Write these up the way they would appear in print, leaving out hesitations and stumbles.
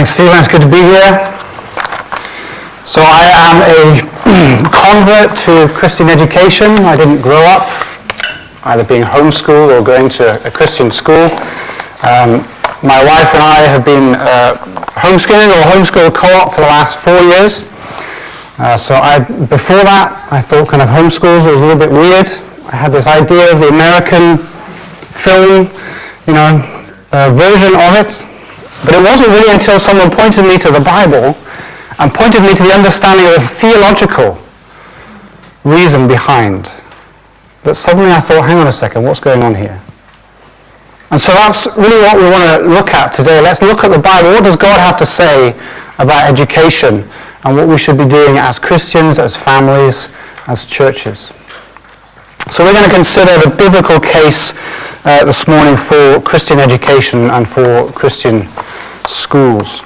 Thanks, Stephen. It's good to be here. So I am a convert to Christian education. I didn't grow up either being homeschooled or going to a Christian school. My wife and I have been homeschooling or homeschool co-op for the last 4 years. Before that, I thought kind of homeschools was a little bit weird. I had this idea of the American film, version of it. But it wasn't really until someone pointed me to the Bible and pointed me to the understanding of the theological reason behind that suddenly I thought, hang on a second, what's going on here? And so that's really what we want to look at today. Let's look at the Bible. What does God have to say about education and what we should be doing as Christians, as families, as churches? So we're going to consider the biblical case this morning for Christian education and for Christian schools.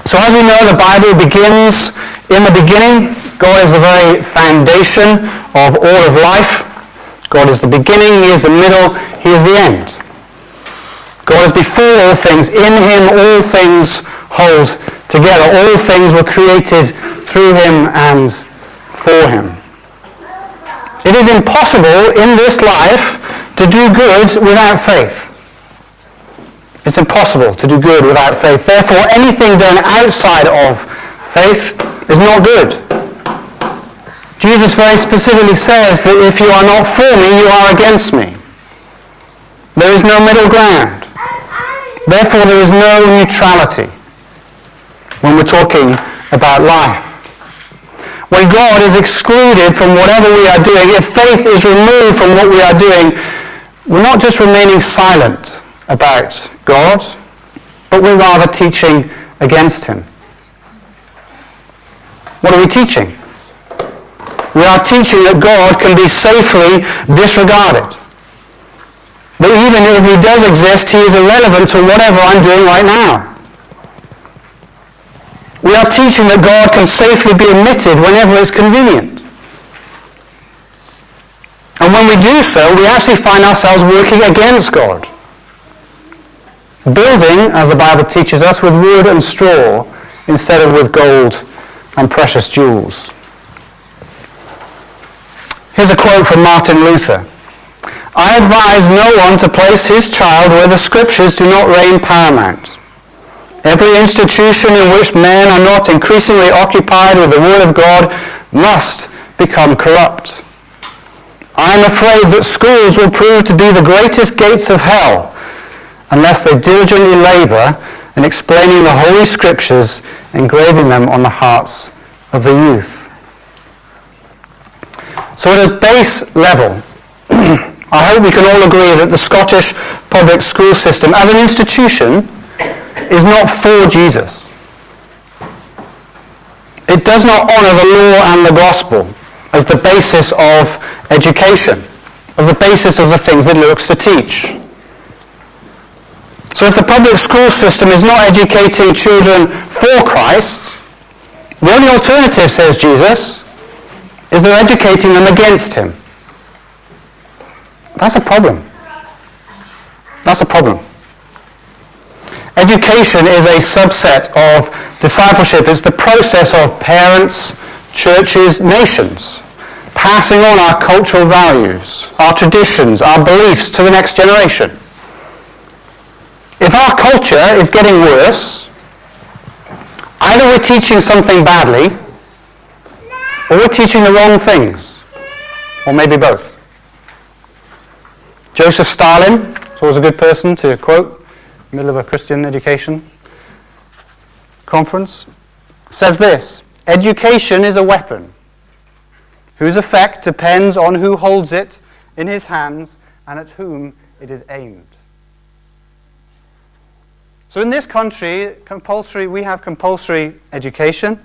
So as we know, the Bible begins in the beginning. God is the very foundation of all of life. God is the beginning, He is the middle, He is the end. God is before all things. In Him all things hold together. All things were created through Him and for Him. It is impossible in this life to do good without faith. It's impossible to do good without faith. Therefore, anything done outside of faith is not good. Jesus very specifically says that if you are not for me, you are against me. There is no middle ground. Therefore, there is no neutrality when we're talking about life. When God is excluded from whatever we are doing, if faith is removed from what we are doing, we're not just remaining silent about God, but we're rather teaching against Him. What are we teaching? We are teaching that God can be safely disregarded. That even if He does exist, He is irrelevant to whatever I'm doing right now. We are teaching that God can safely be omitted whenever it's convenient. And when we do so, we actually find ourselves working against God. Building, as the Bible teaches us, with wood and straw instead of with gold and precious jewels. Here's a quote from Martin Luther. I advise no one to place his child where the Scriptures do not reign paramount. Every institution in which men are not increasingly occupied with the Word of God must become corrupt. I am afraid that schools will prove to be the greatest gates of hell unless they diligently labor in explaining the Holy Scriptures, engraving them on the hearts of the youth. So at a base level, I hope we can all agree that the Scottish public school system as an institution is not for Jesus. It does not honour the law and the gospel as the basis of education, of the basis of the things it looks to teach. So if the public school system is not educating children for Christ, the only alternative, says Jesus, is they're educating them against Him. That's a problem. That's a problem. Education is a subset of discipleship. It's the process of parents, churches, nations passing on our cultural values, our traditions, our beliefs to the next generation. If our culture is getting worse, either we're teaching something badly or we're teaching the wrong things, or maybe both. Joseph Stalin is always a good person to quote in the middle of a Christian education conference, says this: education is a weapon whose effect depends on who holds it in his hands and at whom it is aimed. So in this country, we have compulsory education.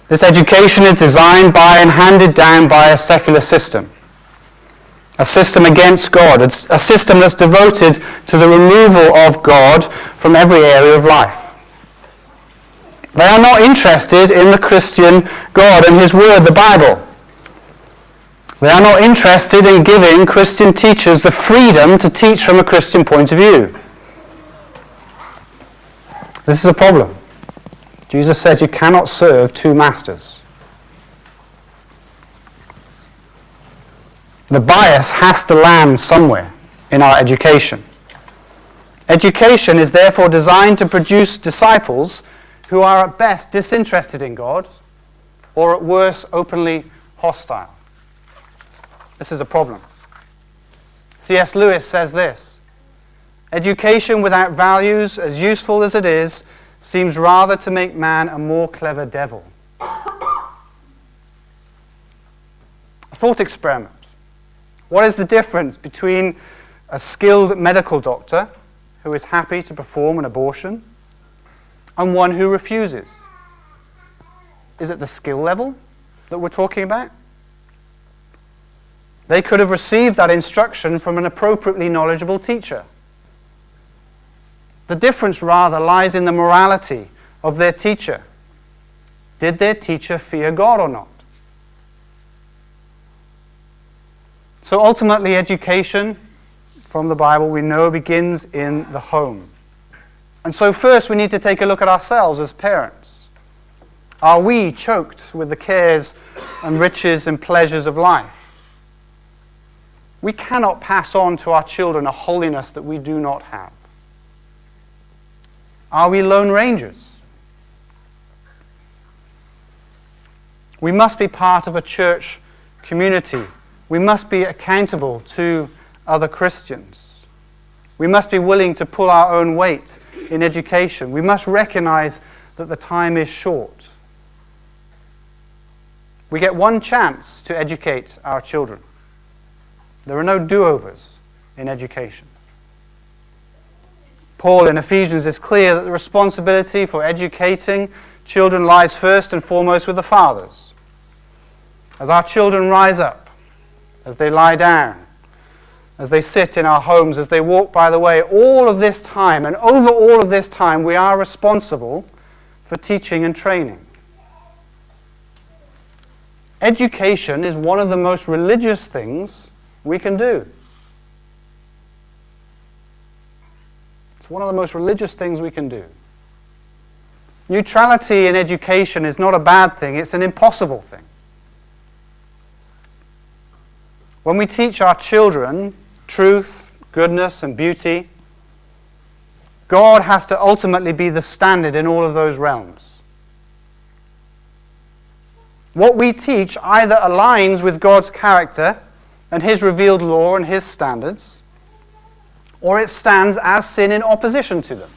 This education is designed by and handed down by a secular system. A system against God. It's a system that's devoted to the removal of God from every area of life. They are not interested in the Christian God and His Word, the Bible. They are not interested in giving Christian teachers the freedom to teach from a Christian point of view. This is a problem. Jesus says you cannot serve two masters. The bias has to land somewhere in our education. Education is therefore designed to produce disciples who are at best disinterested in God, or at worst openly hostile. This is a problem. C.S. Lewis says this: education without values, as useful as it is, seems rather to make man a more clever devil. A thought experiment. What is the difference between a skilled medical doctor who is happy to perform an abortion and one who refuses? Is it the skill level that we're talking about? They could have received that instruction from an appropriately knowledgeable teacher. The difference rather lies in the morality of their teacher. Did their teacher fear God or not? So ultimately, education from the Bible, we know, begins in the home. And so first we need to take a look at ourselves as parents. Are we choked with the cares and riches and pleasures of life? We cannot pass on to our children a holiness that we do not have. Are we lone rangers? We must be part of a church community. We must be accountable to other Christians. We must be willing to pull our own weight in education. We must recognize that the time is short. We get one chance to educate our children. There are no do-overs in education. Paul in Ephesians is clear that the responsibility for educating children lies first and foremost with the fathers. As our children rise up, as they lie down, as they sit in our homes, as they walk by the way, all of this time, and over all of this time, we are responsible for teaching and training. Education is one of the most religious things we can do. It's one of the most religious things we can do. Neutrality in education is not a bad thing, it's an impossible thing. When we teach our children truth, goodness, and beauty, God has to ultimately be the standard in all of those realms. What we teach either aligns with God's character and His revealed law and His standards, or it stands as sin in opposition to them.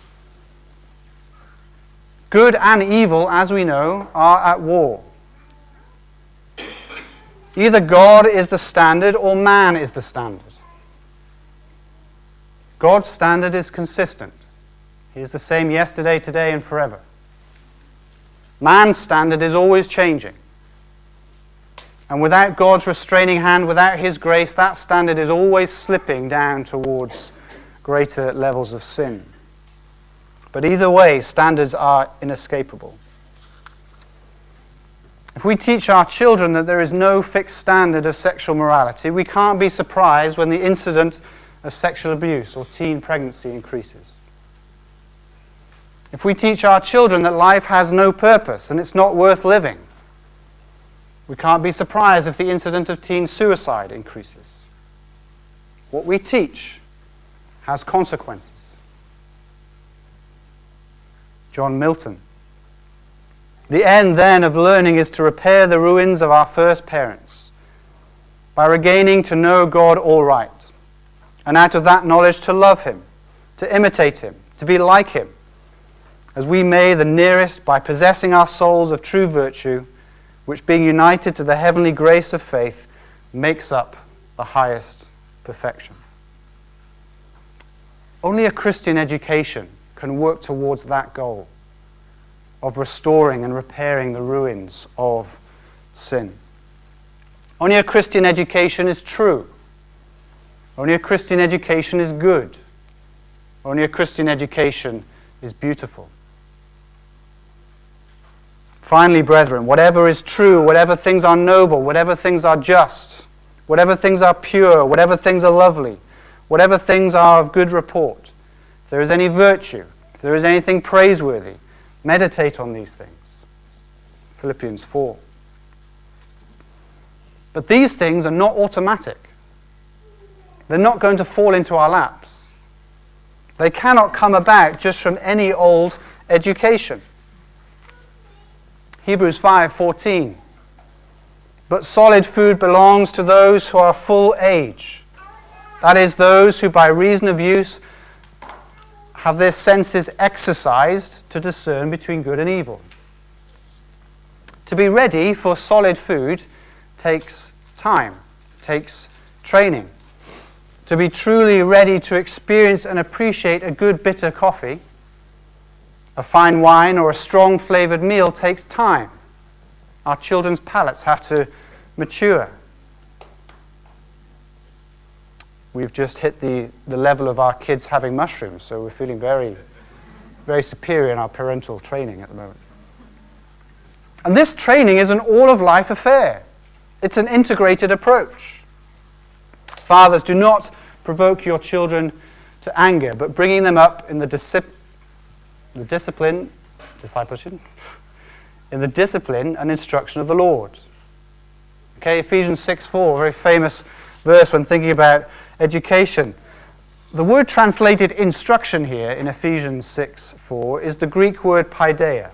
Good and evil, as we know, are at war. Either God is the standard or man is the standard. God's standard is consistent. He is the same yesterday, today, and forever. Man's standard is always changing. And without God's restraining hand, without His grace, that standard is always slipping down towards greater levels of sin. But either way, standards are inescapable. If we teach our children that there is no fixed standard of sexual morality, we can't be surprised when the incident of sexual abuse or teen pregnancy increases. If we teach our children that life has no purpose and it's not worth living, we can't be surprised if the incident of teen suicide increases. What we teach has consequences. John Milton. The end, then, of learning is to repair the ruins of our first parents by regaining to know God aright, and out of that knowledge to love Him, to imitate Him, to be like Him, as we may the nearest by possessing our souls of true virtue, which being united to the heavenly grace of faith makes up the highest perfection. Only a Christian education can work towards that goal of restoring and repairing the ruins of sin. Only a Christian education is true. Only a Christian education is good. Only a Christian education is beautiful. Finally, brethren, whatever is true, whatever things are noble, whatever things are just, whatever things are pure, whatever things are lovely, whatever things are of good report, if there is any virtue, if there is anything praiseworthy, Meditate on these things. Philippians 4. But these things are not automatic. They're not going to fall into our laps. They cannot come about just from any old education. Hebrews 5:14. But solid food belongs to those who are full age. That is, those who by reason of use have their senses exercised to discern between good and evil. To be ready for solid food takes time, takes training. To be truly ready to experience and appreciate a good bitter coffee, a fine wine, or a strong flavored meal takes time. Our children's palates have to mature. We've just hit the level of our kids having mushrooms, so we're feeling very, very superior in our parental training at the moment. And this training is an all-of-life affair. It's an integrated approach. Fathers, do not provoke your children to anger, but bringing them up in the discipline and instruction of the Lord. Okay, Ephesians 6:4, a very famous verse when thinking about education. The word translated instruction here in Ephesians 6:4 is the Greek word paideia.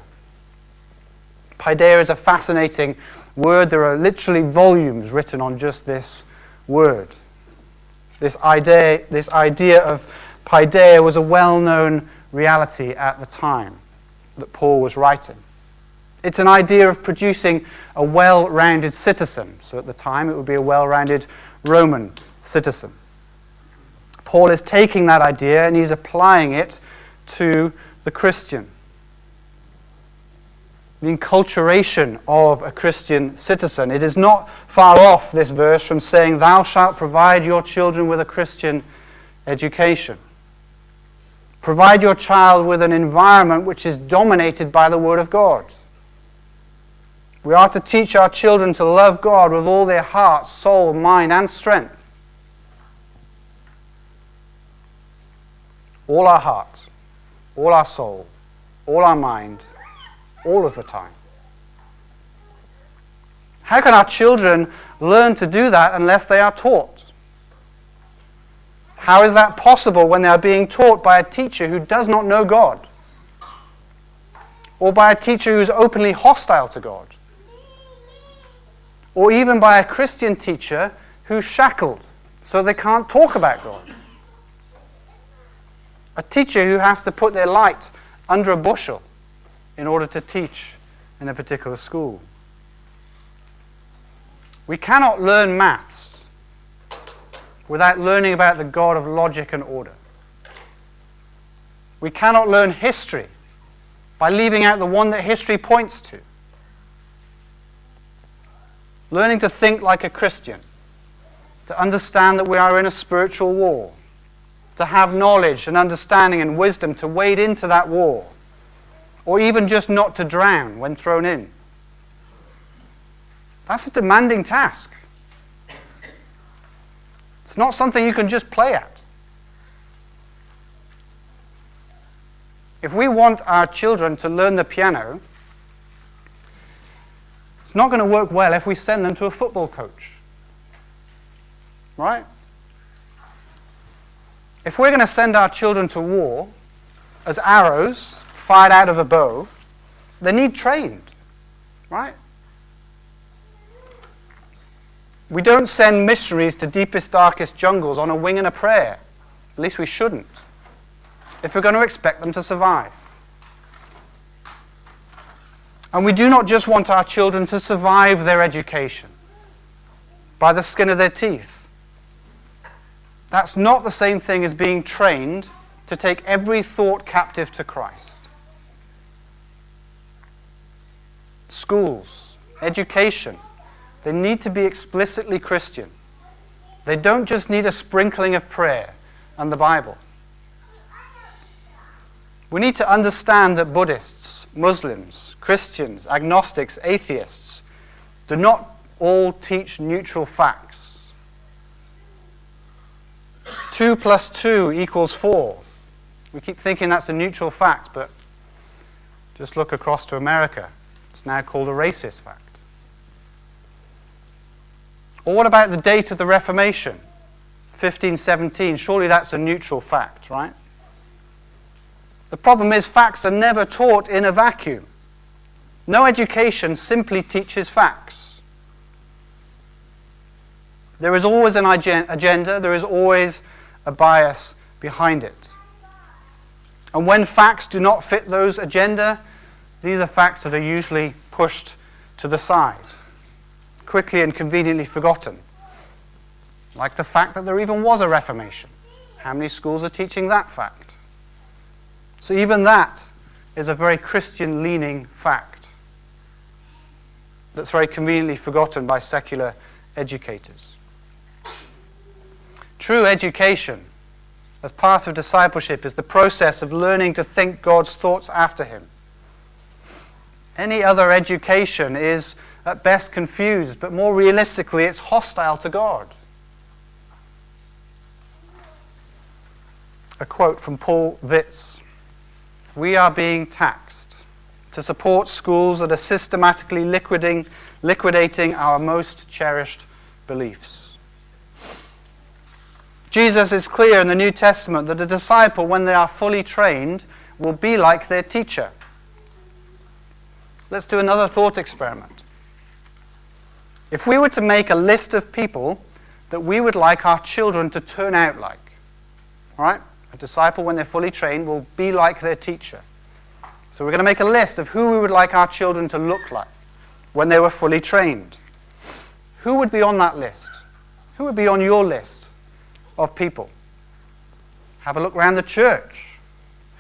Paideia is a fascinating word. There are literally volumes written on just this word. This idea of paideia was a well-known reality at the time that Paul was writing. It's an idea of producing a well-rounded citizen. So at the time it would be a well-rounded Roman citizen. Paul is taking that idea and he's applying it to the Christian. The enculturation of a Christian citizen. It is not far off, this verse, from saying, "Thou shalt provide your children with a Christian education." Provide your child with an environment which is dominated by the Word of God. We are to teach our children to love God with all their heart, soul, mind, and strength. All our heart, all our soul, all our mind, all of the time. How can our children learn to do that unless they are taught? How is that possible when they are being taught by a teacher who does not know God? Or by a teacher who is openly hostile to God? Or even by a Christian teacher who's shackled so they can't talk about God? A teacher who has to put their light under a bushel in order to teach in a particular school. We cannot learn maths without learning about the God of logic and order. We cannot learn history by leaving out the one that history points to. Learning to think like a Christian, to understand that we are in a spiritual war, to have knowledge and understanding and wisdom to wade into that war, or even just not to drown when thrown in. That's a demanding task. It's not something you can just play at. If we want our children to learn the piano, it's not going to work well if we send them to a football coach. Right? If we're going to send our children to war as arrows fired out of a bow, they need trained. Right? We don't send missionaries to deepest, darkest jungles on a wing and a prayer. At least we shouldn't, if we're going to expect them to survive. And we do not just want our children to survive their education by the skin of their teeth. That's not the same thing as being trained to take every thought captive to Christ. Schools, education, they need to be explicitly Christian. They don't just need a sprinkling of prayer and the Bible. We need to understand that Buddhists, Muslims, Christians, agnostics, atheists do not all teach neutral facts. 2 + 2 = 4. We keep thinking that's a neutral fact, but Just look across to America. It's now called a racist fact. Or what about the date of the Reformation? 1517. Surely that's a neutral fact, right? The problem is facts are never taught in a vacuum. No education simply teaches facts. There is always an agenda, there is always a bias behind it. And when facts do not fit those agenda, these are facts that are usually pushed to the side, quickly and conveniently forgotten. Like the fact that there even was a Reformation. How many schools are teaching that fact? So even that is a very Christian-leaning fact that's very conveniently forgotten by secular educators. True education, as part of discipleship, is the process of learning to think God's thoughts after Him. Any other education is at best confused, but more realistically, it's hostile to God. A quote from Paul Vitz: "We are being taxed to support schools that are systematically liquidating our most cherished beliefs." Jesus is clear in the New Testament that a disciple, when they are fully trained, will be like their teacher. Let's do another thought experiment. If we were to make a list of people that we would like our children to turn out like, all right? A disciple, when they're fully trained, will be like their teacher. So we're going to make a list of who we would like our children to look like when they were fully trained. Who would be on that list? Who would be on your list of people? Have a look around the church.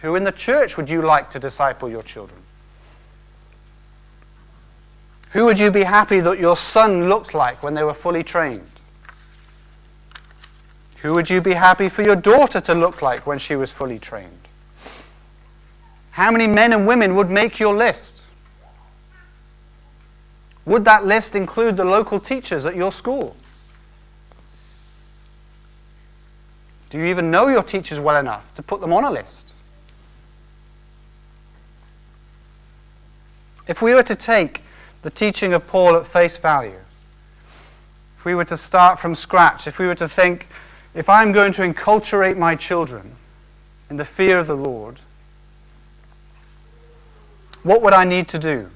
Who in the church would you like to disciple your children? Who would you be happy that your son looked like when they were fully trained? Who would you be happy for your daughter to look like when she was fully trained? How many men and women would make your list? Would that list include the local teachers at your school? Do you even know your teachers well enough to put them on a list? If we were to take the teaching of Paul at face value, if we were to start from scratch, if we were to think, if I'm going to enculturate my children in the fear of the Lord, what would I need to do?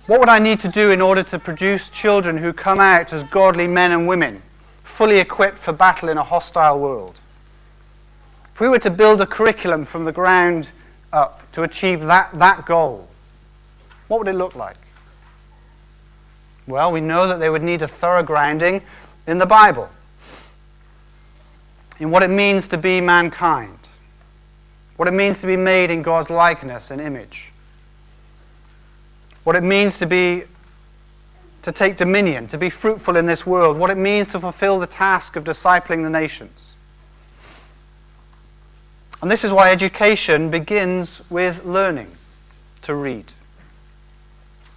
What would I need to do in order to produce children who come out as godly men and women, fully equipped for battle in a hostile world? If we were to build a curriculum from the ground up to achieve that goal, what would it look like? Well, we know that they would need a thorough grounding in the Bible, in what it means to be mankind, what it means to be made in God's likeness and image, what it means to take dominion, to be fruitful in this world, what it means to fulfill the task of discipling the nations. And this is why education begins with learning to read.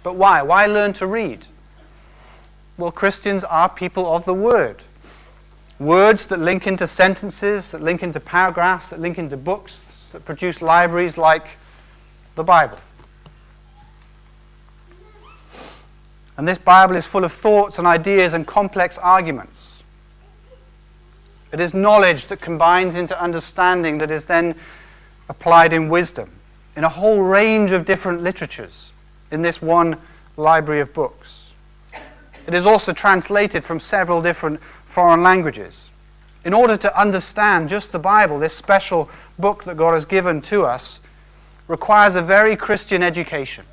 But why? Why learn to read? Well, Christians are people of the Word. Words that link into sentences, that link into paragraphs, that link into books, that produce libraries like the Bible. And this Bible is full of thoughts and ideas and complex arguments. It is knowledge that combines into understanding that is then applied in wisdom, in a whole range of different literatures, in this one library of books. It is also translated from several different foreign languages. In order to understand just the Bible, this special book that God has given to us requires a very Christian education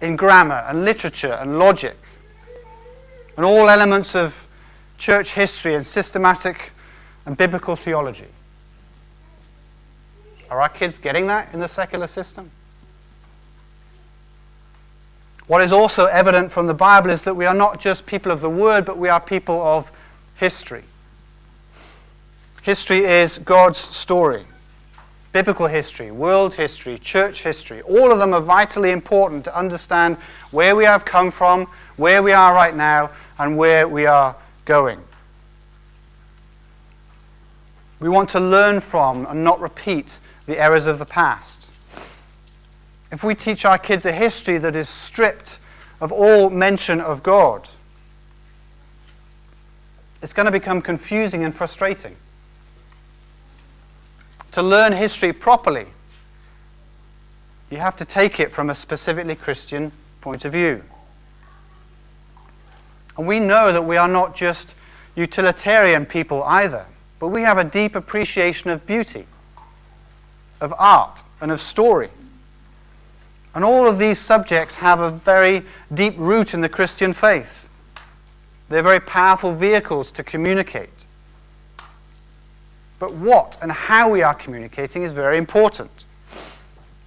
in grammar and literature and logic and all elements of church history and systematic and biblical theology. Are our kids getting that in the secular system? What is also evident from the Bible is that we are not just people of the Word, but we are people of history. History is God's story. Biblical history, world history, church history, all of them are vitally important to understand where we have come from, where we are right now, and where we are going. We want to learn from and not repeat the errors of the past. if we teach our kids a history that is stripped of all mention of God, it's going to become confusing and frustrating. To learn history properly, you have to take it from a specifically Christian point of view. And we know that we are not just utilitarian people either, but we have a deep appreciation of beauty, of art, and of story. And all of these subjects have a very deep root in the Christian faith. They're very powerful vehicles to communicate. But what and how we are communicating is very important.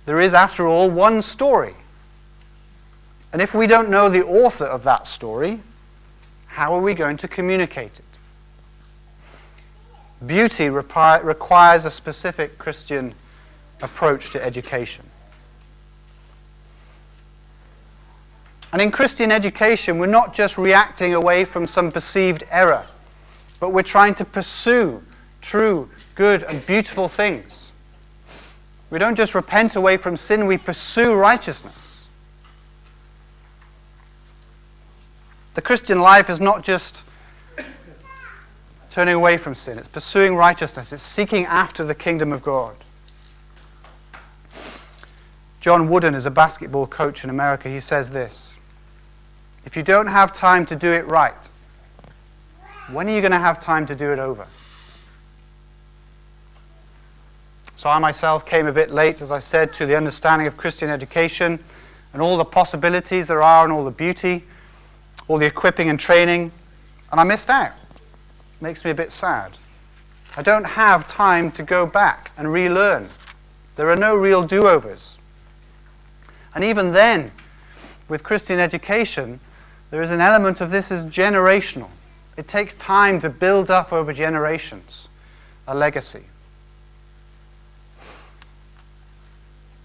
There is, after all, one story. And if we don't know the author of that story, how are we going to communicate it? Beauty requires a specific Christian approach to education. And in Christian education, we're not just reacting away from some perceived error, but we're trying to pursue true, good, and beautiful things. We don't just repent away from sin, we pursue righteousness. The Christian life is not just turning away from sin, it's pursuing righteousness, it's seeking after the kingdom of God. John Wooden is a basketball coach in America. He says this: if you don't have time to do it right, when are you going to have time to do it over? So I myself came a bit late, as I said, to the understanding of Christian education and all the possibilities there are and all the beauty, all the equipping and training, and I missed out. It makes me a bit sad. I don't have time to go back and relearn. There are no real do-overs. And even then, with Christian education, there is an element of this is generational. It takes time to build up over generations a legacy.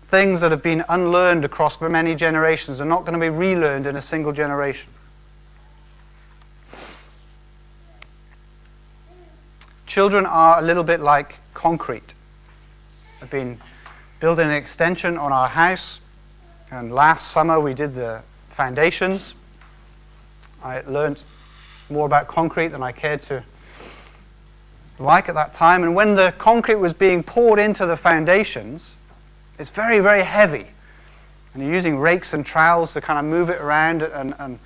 Things that have been unlearned across many generations are not going to be relearned in a single generation. Children are a little bit like concrete. I've been building an extension on our house, and last summer we did the foundations. I learned more about concrete than I cared to like at that time, and when the concrete was being poured into the foundations, it's very, very heavy. And you're using rakes and trowels to kind of move it around and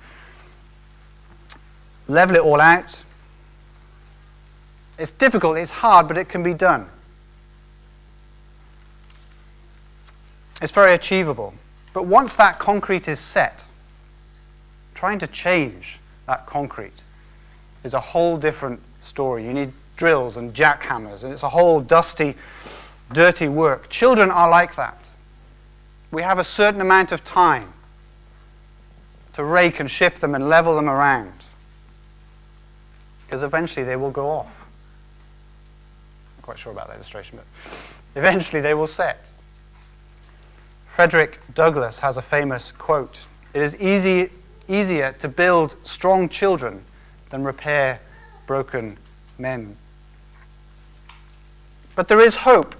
level it all out. It's difficult, it's hard, but it can be done. It's very achievable. But once that concrete is set, trying to change that concrete is a whole different story. You need drills and jackhammers, and it's a whole dusty, dirty work. Children are like that. We have a certain amount of time to rake and shift them and level them around, because eventually they will go off. I'm quite sure about that illustration, but eventually they will set. Frederick Douglass has a famous quote: "It is easier to build strong children than repair broken men." But there is hope.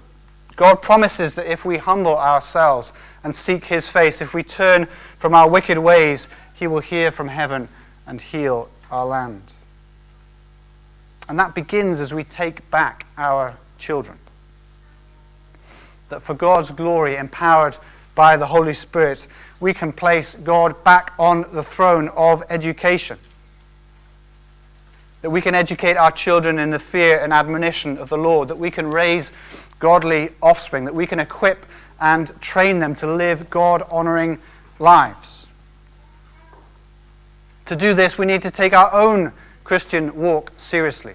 God promises that if we humble ourselves and seek His face, if we turn from our wicked ways, He will hear from heaven and heal our land. And that begins as we take back our children. That for God's glory, empowered by the Holy Spirit, we can place God back on the throne of education. That we can educate our children in the fear and admonition of the Lord. That we can raise godly offspring. That we can equip and train them to live God-honoring lives. To do this, we need to take our own Christian walk seriously.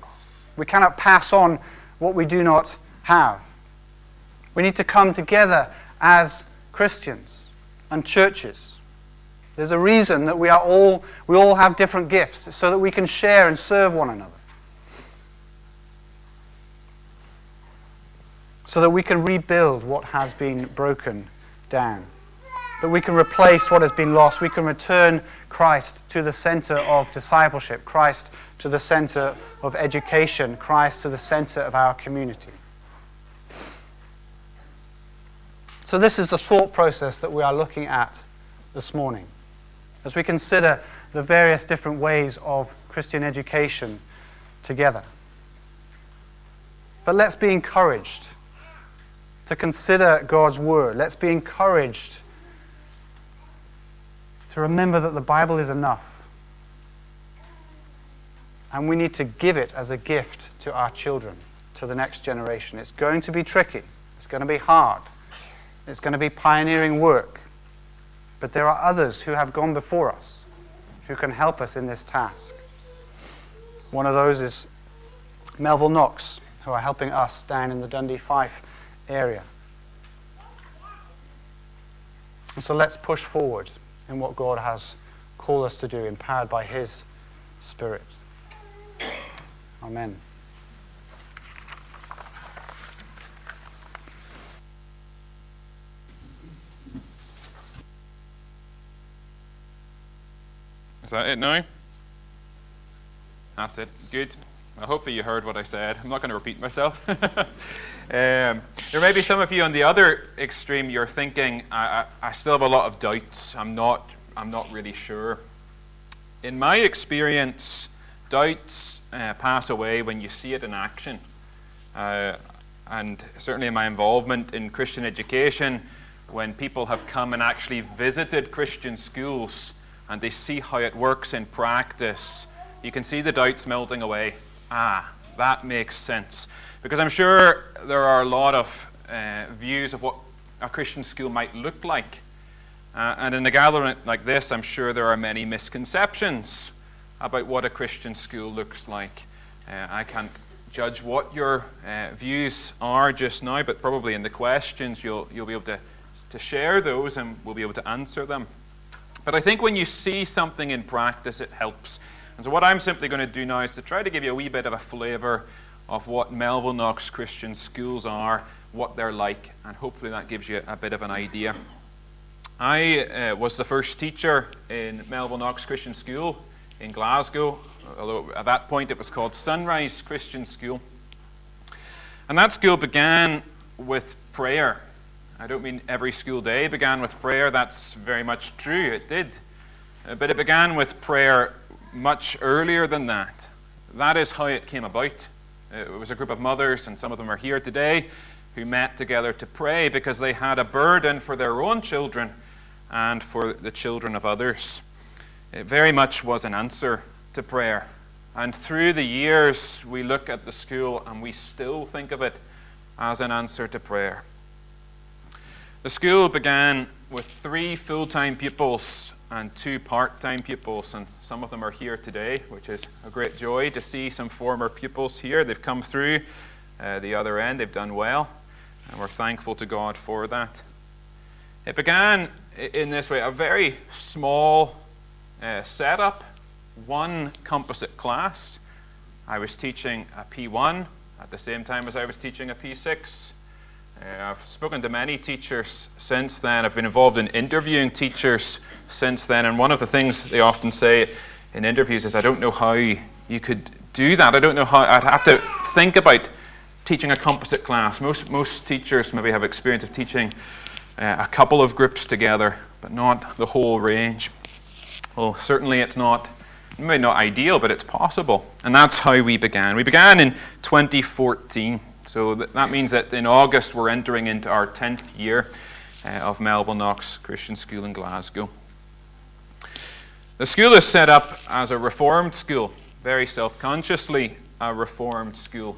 We cannot pass on what we do not have. We need to come together as Christians and churches. There's a reason that we all have different gifts, so that we can share and serve one another. So that we can rebuild what has been broken down. That we can replace what has been lost. We can return Christ to the center of discipleship, Christ to the center of education, Christ to the center of our community. So this is the thought process that we are looking at this morning, as we consider the various different ways of Christian education together. But let's be encouraged to consider God's Word. Let's be encouraged to remember that the Bible is enough. And we need to give it as a gift to our children, to the next generation. It's going to be tricky. It's going to be hard. It's going to be pioneering work. But there are others who have gone before us who can help us in this task. One of those is Melville Knox, who are helping us down in the Dundee Fife area. And so let's push forward in what God has called us to do, empowered by His Spirit. Amen. Is that it now? That's it. Good. Well, hopefully you heard what I said. I'm not going to repeat myself. There may be some of you on the other extreme. You're thinking, I still have a lot of doubts. I'm not really sure. In my experience, doubts pass away when you see it in action. And certainly in my involvement in Christian education, when people have come and actually visited Christian schools and they see how it works in practice, you can see the doubts melting away. That makes sense. Because I'm sure there are a lot of views of what a Christian school might look like. And in a gathering like this, I'm sure there are many misconceptions about what a Christian school looks like. I can't judge what your views are just now, but probably in the questions you'll be able to share those and we'll be able to answer them. But I think when you see something in practice, it helps. And so what I'm simply going to do now is to try to give you a wee bit of a flavour of what Melville Knox Christian schools are, what they're like, and hopefully that gives you a bit of an idea. I was the first teacher in Melville Knox Christian School in Glasgow, although at that point it was called Sunrise Christian School. And that school began with prayer. I don't mean every school day began with prayer. That's very much true, it did. But it began with prayer much earlier than that. That is how it came about. It was a group of mothers, and some of them are here today, who met together to pray because they had a burden for their own children and for the children of others. It very much was an answer to prayer. And through the years, we look at the school and we still think of it as an answer to prayer. The school began with 3 full-time pupils and 2 part-time pupils, and some of them are here today, which is a great joy to see some former pupils here. They've come through the other end. They've done well, and we're thankful to God for that. It began in this way, a very small setup, 1 composite class. I was teaching a P1 at the same time as I was teaching a P6. I've spoken to many teachers since then. I've been involved in interviewing teachers since then, and one of the things they often say in interviews is, I don't know how you could do that. I don't know how. I'd have to think about teaching a composite class. Most teachers maybe have experience of teaching a couple of groups together, but not the whole range. Well, certainly it's not, maybe not ideal, but it's possible. And that's how we began. We began in 2014. So that means that in August we're entering into our 10th year of Melville Knox Christian School in Glasgow. The school is set up as a reformed school, very self-consciously a reformed school.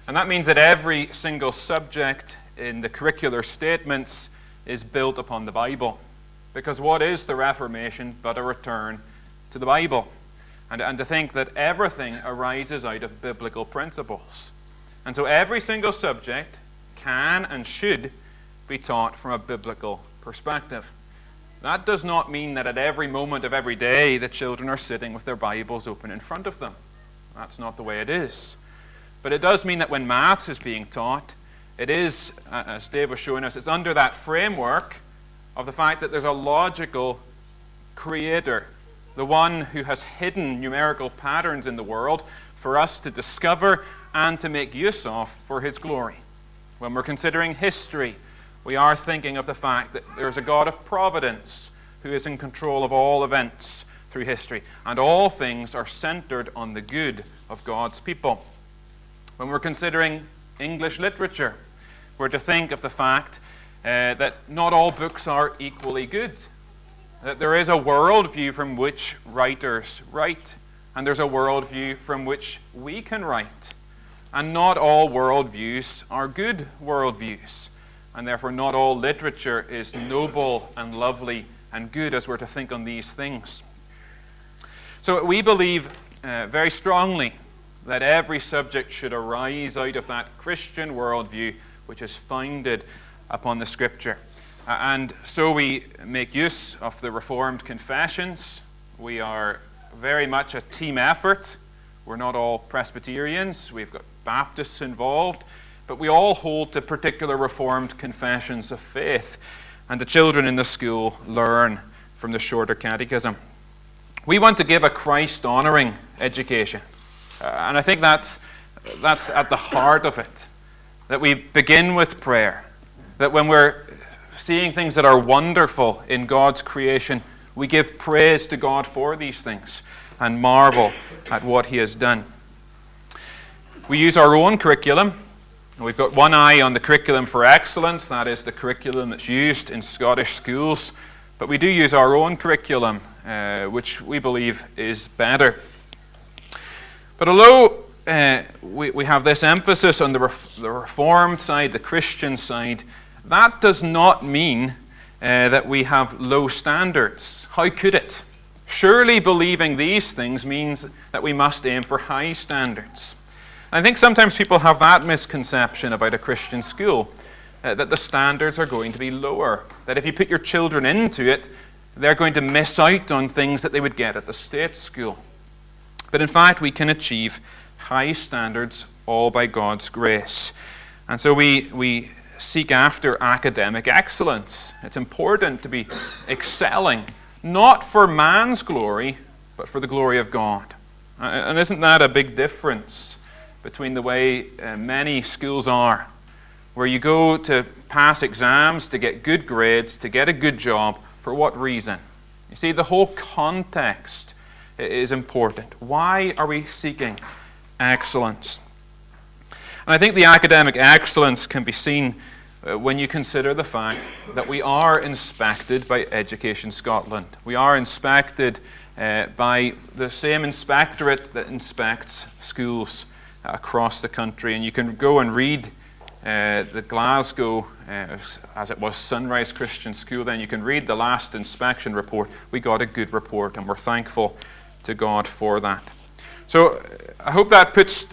And that means that every single subject in the curricular statements is built upon the Bible. Because what is the Reformation but a return to the Bible? And to think that everything arises out of biblical principles. And so every single subject can and should be taught from a biblical perspective. That does not mean that at every moment of every day the children are sitting with their Bibles open in front of them. That's not the way it is. But it does mean that when maths is being taught, it is, as Dave was showing us, it's under that framework of the fact that there's a logical creator, the one who has hidden numerical patterns in the world for us to discover and to make use of for his glory. When we're considering history, We are thinking of the fact that there's a God of providence who is in control of all events through history, and all things are centered on the good of God's people. When we're considering English literature, we're to think of the fact that not all books are equally good, that there is a worldview from which writers write, and there's a worldview from which we can write. And not all worldviews are good worldviews, and therefore not all literature is noble and lovely and good as we're to think on these things. So we believe very strongly that every subject should arise out of that Christian worldview which is founded upon the Scripture. And so we make use of the Reformed confessions. We are very much a team effort. We're not all Presbyterians. We've got Baptists involved. But we all hold to particular Reformed confessions of faith. And the children in the school learn from the shorter catechism. We want to give a Christ-honoring education. And I think that's at the heart of it. That we begin with prayer. That when we're seeing things that are wonderful in God's creation, we give praise to God for these things and marvel at what He has done. We use our own curriculum. We've got one eye on the curriculum for excellence. That is the curriculum that's used in Scottish schools. But we do use our own curriculum, which we believe is better. But although we have this emphasis on the Reformed side, the Christian side, that does not mean that we have low standards. How could it? Surely believing these things means that we must aim for high standards. I think sometimes people have that misconception about a Christian school, that the standards are going to be lower, that if you put your children into it, they're going to miss out on things that they would get at the state school. But in fact, we can achieve high standards all by God's grace. And so we seek after academic excellence. It's important to be excelling, not for man's glory, but for the glory of God. And isn't that a big difference between the way many schools are, where you go to pass exams, to get good grades, to get a good job? For what reason? You see, the whole context is important. Why are we seeking excellence? And I think the academic excellence can be seen when you consider the fact that we are inspected by Education Scotland. We are inspected by the same inspectorate that inspects schools across the country. And you can go and read the Glasgow, as it was Sunrise Christian School then, you can read the last inspection report. We got a good report, and we're thankful to God for that. So I hope that puts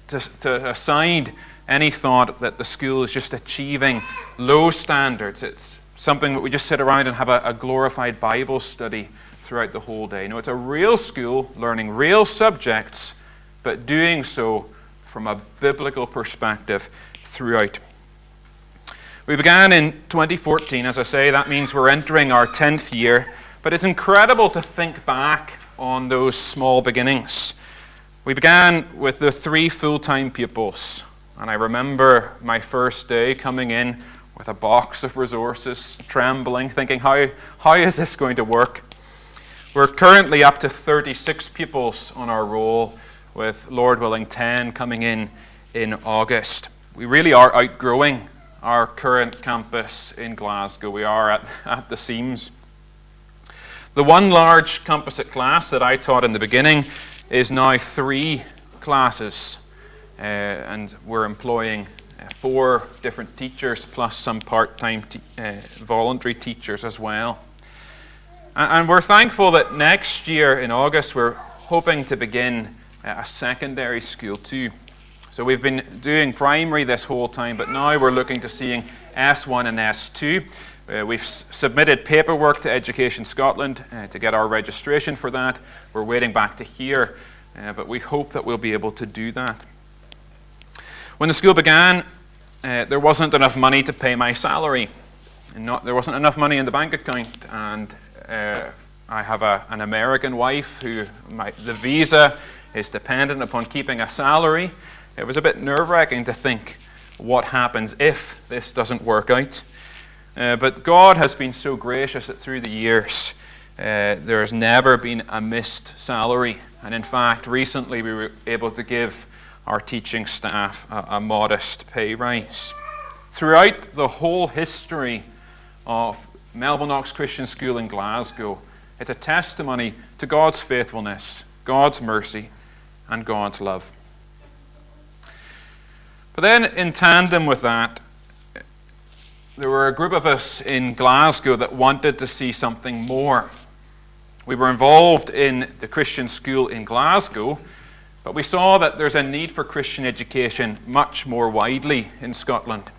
to aside any thought that the school is just achieving low standards. It's something that we just sit around and have a glorified Bible study throughout the whole day. No, it's a real school, learning real subjects, but doing so from a biblical perspective throughout. We began in 2014, as I say. That means we're entering our 10th year. But it's incredible to think back on those small beginnings. We began with the 3 full-time pupils. And I remember my first day coming in with a box of resources, trembling, thinking, how is this going to work? We're currently up to 36 pupils on our roll, with, Lord willing, 10 coming in August. We really are outgrowing our current campus in Glasgow. We are at the seams. The one large composite class that I taught in the beginning is now 3 classes. And we're employing 4 different teachers plus some part-time voluntary teachers as well. And we're thankful that next year in August we're hoping to begin a secondary school too. So we've been doing primary this whole time, but now we're looking to seeing S1 and S2. We've submitted paperwork to Education Scotland to get our registration for that. We're waiting back to hear, but we hope that we'll be able to do that. When the school began, there wasn't enough money to pay my salary. There wasn't enough money in the bank account, and I have an American wife who the visa is dependent upon keeping a salary. It was a bit nerve-wracking to think what happens if this doesn't work out. But God has been so gracious that through the years, there has never been a missed salary. And in fact, recently we were able to give our teaching staff a modest pay rise. Throughout the whole history of Melville Knox Christian School in Glasgow, it's a testimony to God's faithfulness, God's mercy, and God's love. But then, in tandem with that, there were a group of us in Glasgow that wanted to see something more. We were involved in the Christian school in Glasgow, but we saw that there's a need for Christian education much more widely in Scotland.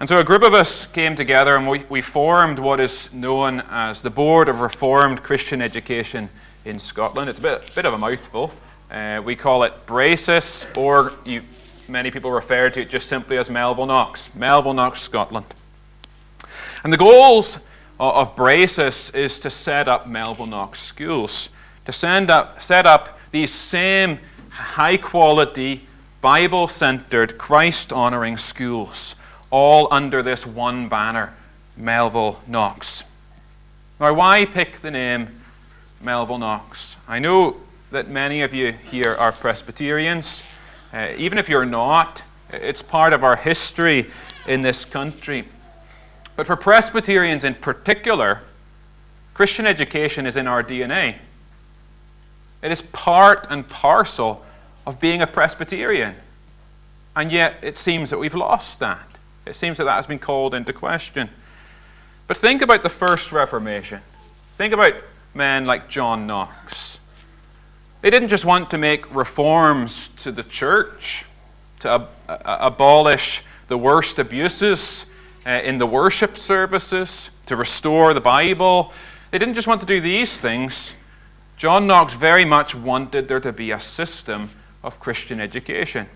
And so a group of us came together and we formed what is known as the Board of Reformed Christian Education in Scotland. It's a bit of a mouthful. We call it BRACES, or many people refer to it just simply as Melville Knox Scotland. And the goals of BRACES is to set up Melville Knox schools, to set up these same high-quality, Bible-centered, Christ-honoring schools, all under this one banner, Melville Knox. Now, why pick the name Melville Knox? I know that many of you here are Presbyterians. Even if you're not, it's part of our history in this country. But for Presbyterians in particular, Christian education is in our DNA. It is part and parcel of being a Presbyterian. And yet it seems that we've lost that. It seems that has been called into question. But think about the First Reformation. Think about men like John Knox. They didn't just want to make reforms to the church, to abolish the worst abuses in the worship services, to restore the Bible. They didn't just want to do these things. John Knox very much wanted there to be a system of Christian education.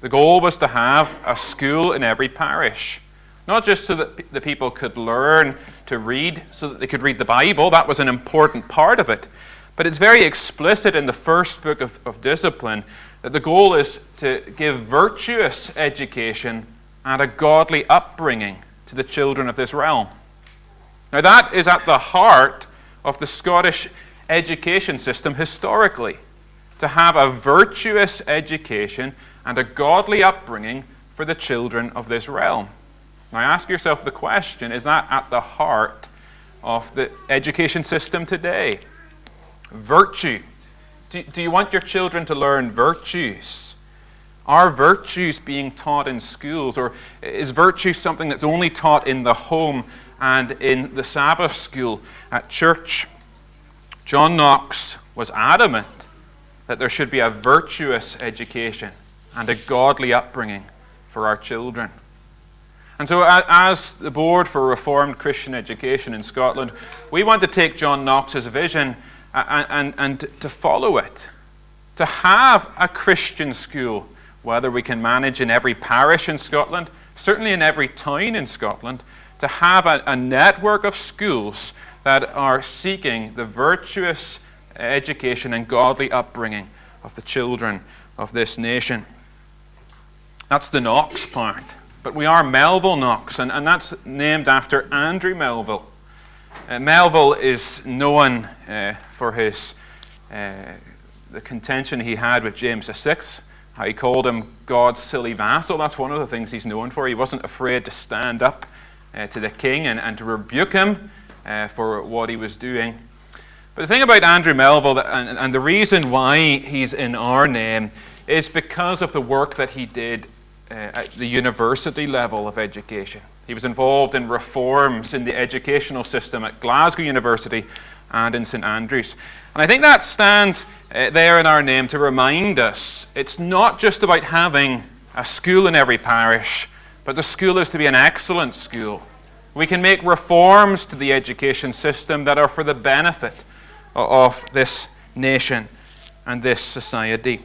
The goal was to have a school in every parish, not just so that the people could learn to read, so that they could read the Bible. That was an important part of it. But it's very explicit in the first book of Discipline that the goal is to give virtuous education and a godly upbringing to the children of this realm. Now that is at the heart of the Scottish education system historically, to have a virtuous education and a godly upbringing for the children of this realm. Now ask yourself the question, is that at the heart of the education system today? Virtue. Do you want your children to learn virtues? Are virtues being taught in schools, or is virtue something that's only taught in the home and in the Sabbath school at church? John Knox was adamant that there should be a virtuous education and a godly upbringing for our children. And so as the Board for Reformed Christian Education in Scotland, we want to take John Knox's vision and to follow it, to have a Christian school, whether we can manage in every parish in Scotland, certainly in every town in Scotland, to have a network of schools that are seeking the virtuous education and godly upbringing of the children of this nation. That's the Knox part. But we are Melville Knox, and that's named after Andrew Melville. Melville is known for his the contention he had with James VI, how he called him God's silly vassal. That's one of the things he's known for. He wasn't afraid to stand up to the king and to rebuke him for what he was doing. But the thing about Andrew Melville, and the reason why he's in our name, is because of the work that he did at the university level of education. He was involved in reforms in the educational system at Glasgow University and in St Andrews. And I think that stands there in our name to remind us it's not just about having a school in every parish, but the school is to be an excellent school. We can make reforms to the education system that are for the benefit of this nation and this society.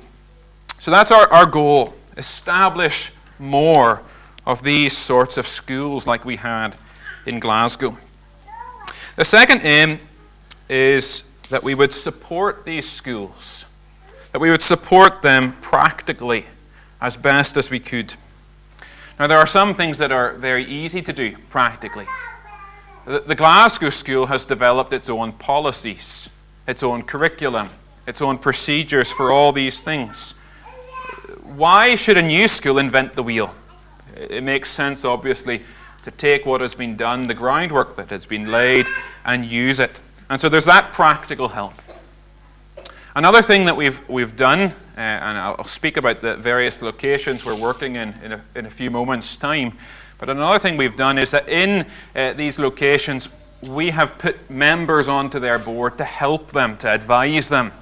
So that's our goal. Establish more of these sorts of schools like we had in Glasgow. The second aim is that we would support these schools, that we would support them practically as best as we could. Now, there are some things that are very easy to do practically. The Glasgow school has developed its own policies, its own curriculum, its own procedures for all these things. Why should a new school invent the wheel? It makes sense, obviously, to take what has been done, the groundwork that has been laid, and use it. And so there's that practical help. Another thing that we've done, and I'll speak about the various locations we're working in a few moments' time, but another thing we've done is that in these locations, we have put members onto their board to help them, to advise them.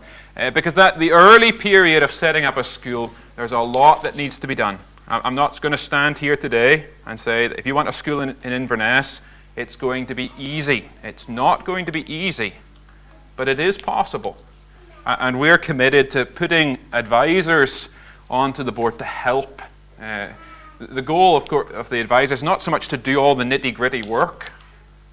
Because at the early period of setting up a school, there's a lot that needs to be done. I'm not going to stand here today and say that if you want a school in Inverness, it's going to be easy. It's not going to be easy, but it is possible. And we're committed to putting advisors onto the board to help. The goal, of course, of the advisors is not so much to do all the nitty-gritty work.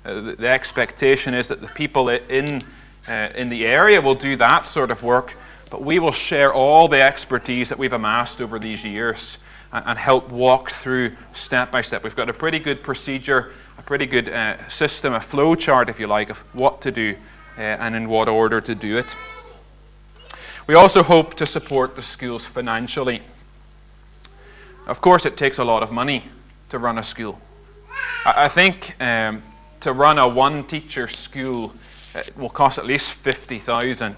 The expectation is that the people in the area will do that sort of work, but we will share all the expertise that we've amassed over these years and help walk through step by step. We've got a pretty good procedure, a pretty good system, a flow chart, if you like, of what to do and in what order to do it. We also hope to support the schools financially. Of course, it takes a lot of money to run a school. I think to run a one-teacher school it will cost at least $50,000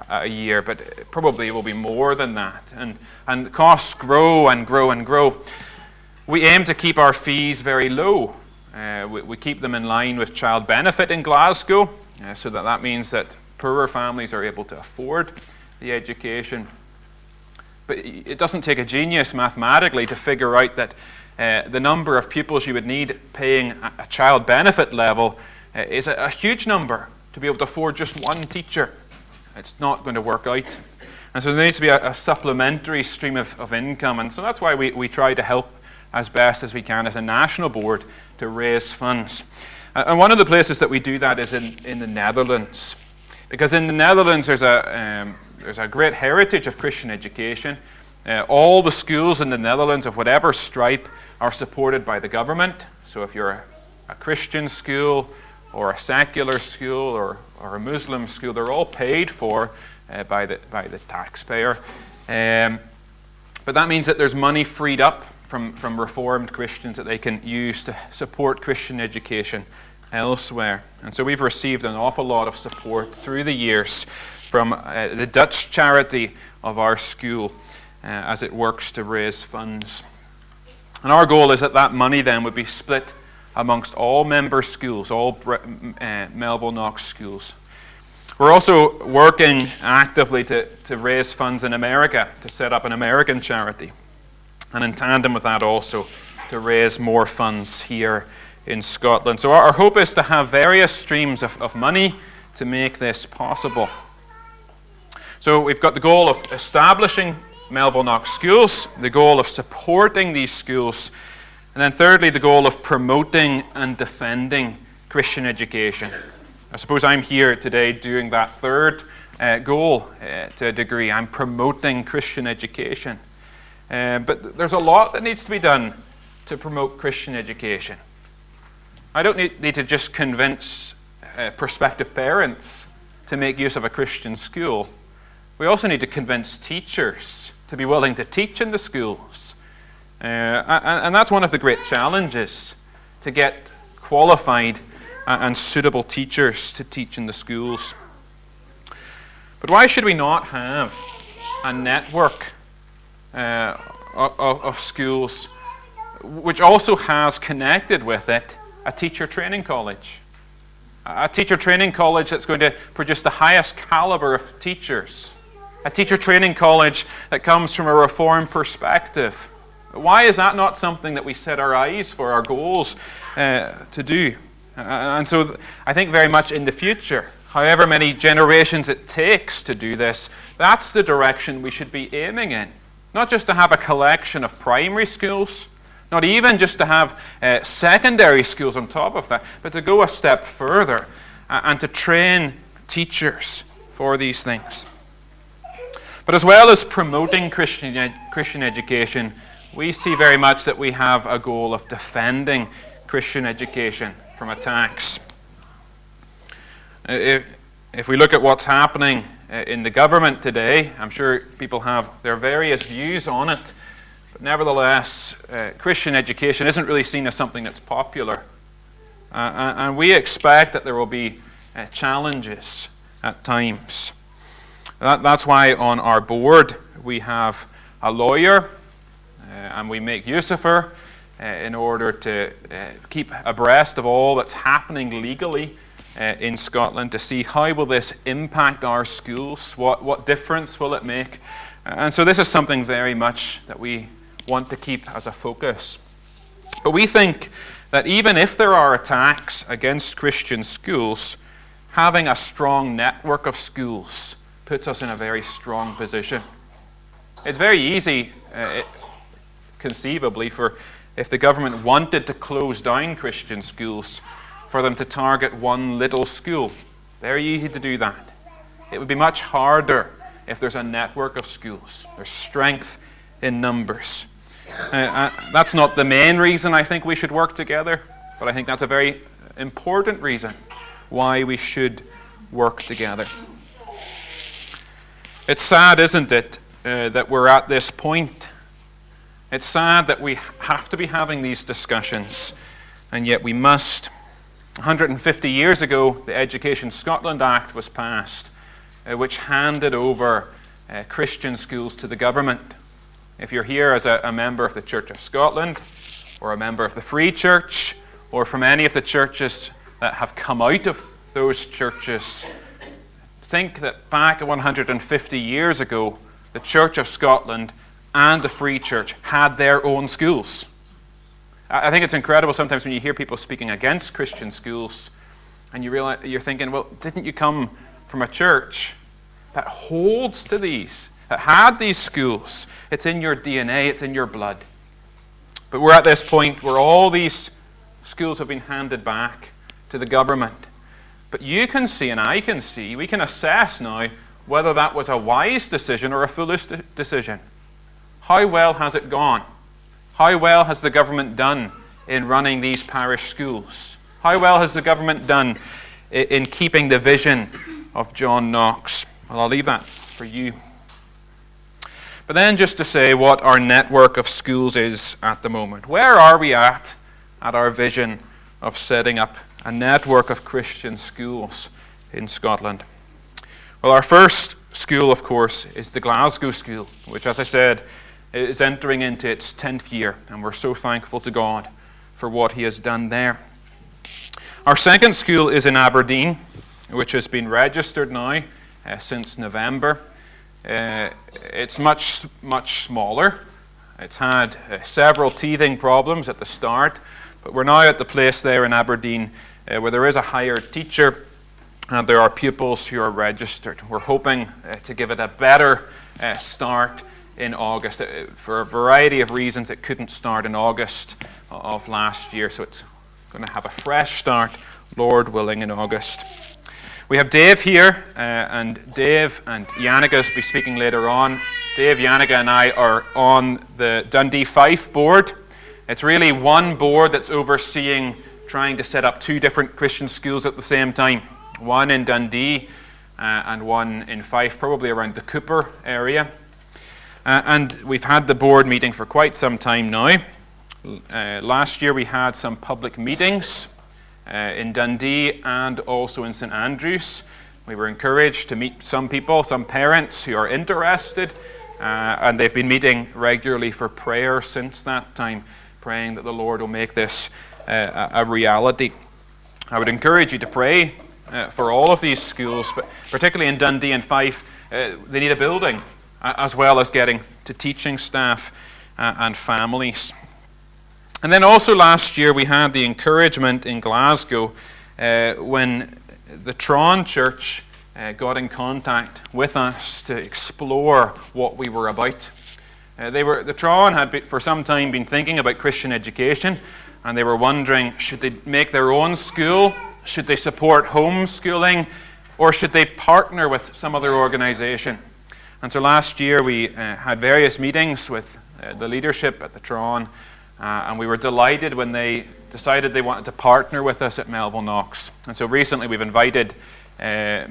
a year, but probably it will be more than that. And costs grow and grow and grow. We aim to keep our fees very low. We keep them in line with child benefit in Glasgow, so that means that poorer families are able to afford the education. But it doesn't take a genius mathematically to figure out that the number of pupils you would need paying a child benefit level is a huge number to be able to afford just one teacher. It's not going to work out. And so there needs to be a supplementary stream of income. And so that's why we try to help as best as we can as a national board to raise funds. And one of the places that we do that is in the Netherlands. Because in the Netherlands there's a great heritage of Christian education. All the schools in the Netherlands of whatever stripe are supported by the government. So if you're a Christian school or a secular school or a Muslim school, they're all paid for by the taxpayer. But that means that there's money freed up from Reformed Christians that they can use to support Christian education elsewhere. And so we've received an awful lot of support through the years from the Dutch charity of our school as it works to raise funds. And our goal is that money then would be split amongst all member schools, all Melville Knox schools. We're also working actively to raise funds in America, to set up an American charity. And in tandem with that also, to raise more funds here in Scotland. So our hope is to have various streams of money to make this possible. So we've got the goal of establishing Melville Knox schools, the goal of supporting these schools, and then thirdly, the goal of promoting and defending Christian education. I suppose I'm here today doing that third goal to a degree. I'm promoting Christian education. But there's a lot that needs to be done to promote Christian education. I don't need to just convince prospective parents to make use of a Christian school. We also need to convince teachers to be willing to teach in the schools. And that's one of the great challenges, to get qualified and suitable teachers to teach in the schools. But why should we not have a network of schools which also has connected with it a teacher training college? A teacher training college that's going to produce the highest caliber of teachers. A teacher training college that comes from a Reformed perspective. Why is that not something that we set our eyes for, our goals to do? And so I think very much in the future, however many generations it takes to do this, that's the direction we should be aiming in. Not just to have a collection of primary schools, not even just to have secondary schools on top of that, but to go a step further and to train teachers for these things. But as well as promoting Christian education, we see very much that we have a goal of defending Christian education from attacks. If we look at what's happening in the government today, I'm sure people have their various views on it, but nevertheless, Christian education isn't really seen as something that's popular. And we expect that there will be challenges at times. That's why on our board we have a lawyer, and we make use of her in order to keep abreast of all that's happening legally in Scotland, to see how will this impact our schools, what difference will it make. And so this is something very much that we want to keep as a focus. But we think that even if there are attacks against Christian schools, having a strong network of schools puts us in a very strong position. It's very easy, conceivably, for if the government wanted to close down Christian schools, for them to target one little school. Very easy to do that. It would be much harder if there's a network of schools. There's strength in numbers. That's not the main reason I think we should work together, but I think that's a very important reason why we should work together. It's sad, isn't it, that we're at this point. It's sad that we have to be having these discussions, and yet we must. 150 years ago, the Education Scotland Act was passed, which handed over Christian schools to the government. If you're here as a member of the Church of Scotland, or a member of the Free Church, or from any of the churches that have come out of those churches, think that back 150 years ago, the Church of Scotland and the Free Church had their own schools. I think it's incredible sometimes when you hear people speaking against Christian schools, and you realize, you're thinking, well, didn't you come from a church that holds to these, that had these schools? It's in your DNA, it's in your blood. But we're at this point where all these schools have been handed back to the government. But you can see, and I can see, we can assess now whether that was a wise decision or a foolish decision. How well has it gone? How well has the government done in running these parish schools? How well has the government done in keeping the vision of John Knox? Well, I'll leave that for you. But then just to say what our network of schools is at the moment. Where are we at our vision of setting up a network of Christian schools in Scotland? Well, our first school, of course, is the Glasgow School, which, as I said, is entering into its 10th year, and we're so thankful to God for what He has done there. Our second school is in Aberdeen, which has been registered now since November. It's much smaller. It's had several teething problems at the start, but we're now at the place there in Aberdeen where there is a hired teacher and there are pupils who are registered. We're hoping to give it a better start in August. For a variety of reasons, it couldn't start in August of last year, so it's going to have a fresh start, Lord willing, in August. We have Dave here, and Dave and Yannicka will be speaking later on. Dave, Yannicka, and I are on the Dundee Fife board. It's really one board that's overseeing trying to set up two different Christian schools at the same time. One in Dundee and one in Fife, probably around the Cooper area. And we've had the board meeting for quite some time now. Last year we had some public meetings in Dundee and also in St Andrews. We were encouraged to meet some people, some parents who are interested, and they've been meeting regularly for prayer since that time, praying that the Lord will make this a reality. I would encourage you to pray for all of these schools, but particularly in Dundee and Fife, they need a building, as well as getting to teaching staff and families. And then also last year we had the encouragement in Glasgow when the Tron Church got in contact with us to explore what we were about. The Tron had for some time been thinking about Christian education, and they were wondering, should they make their own school? Should they support homeschooling? Or should they partner with some other organization? And so last year we had various meetings with the leadership at the Tron, and we were delighted when they decided they wanted to partner with us at Melville Knox. And so recently we've invited two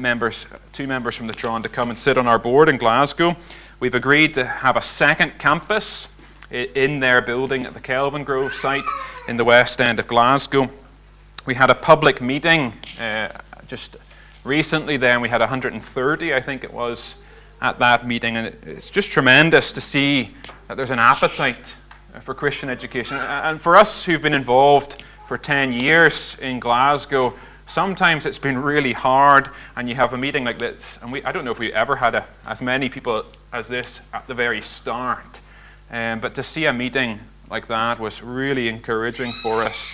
members from the Tron to come and sit on our board in Glasgow. We've agreed to have a second campus in their building at the Kelvin Grove site in the west end of Glasgow. We had a public meeting just recently there, and we had 130, I think it was, at that meeting. And it's just tremendous to see that there's an appetite for Christian education. And for us who've been involved for 10 years in Glasgow, sometimes it's been really hard, and you have a meeting like this, and I don't know if we ever had as many people as this at the very start. But to see a meeting like that was really encouraging for us.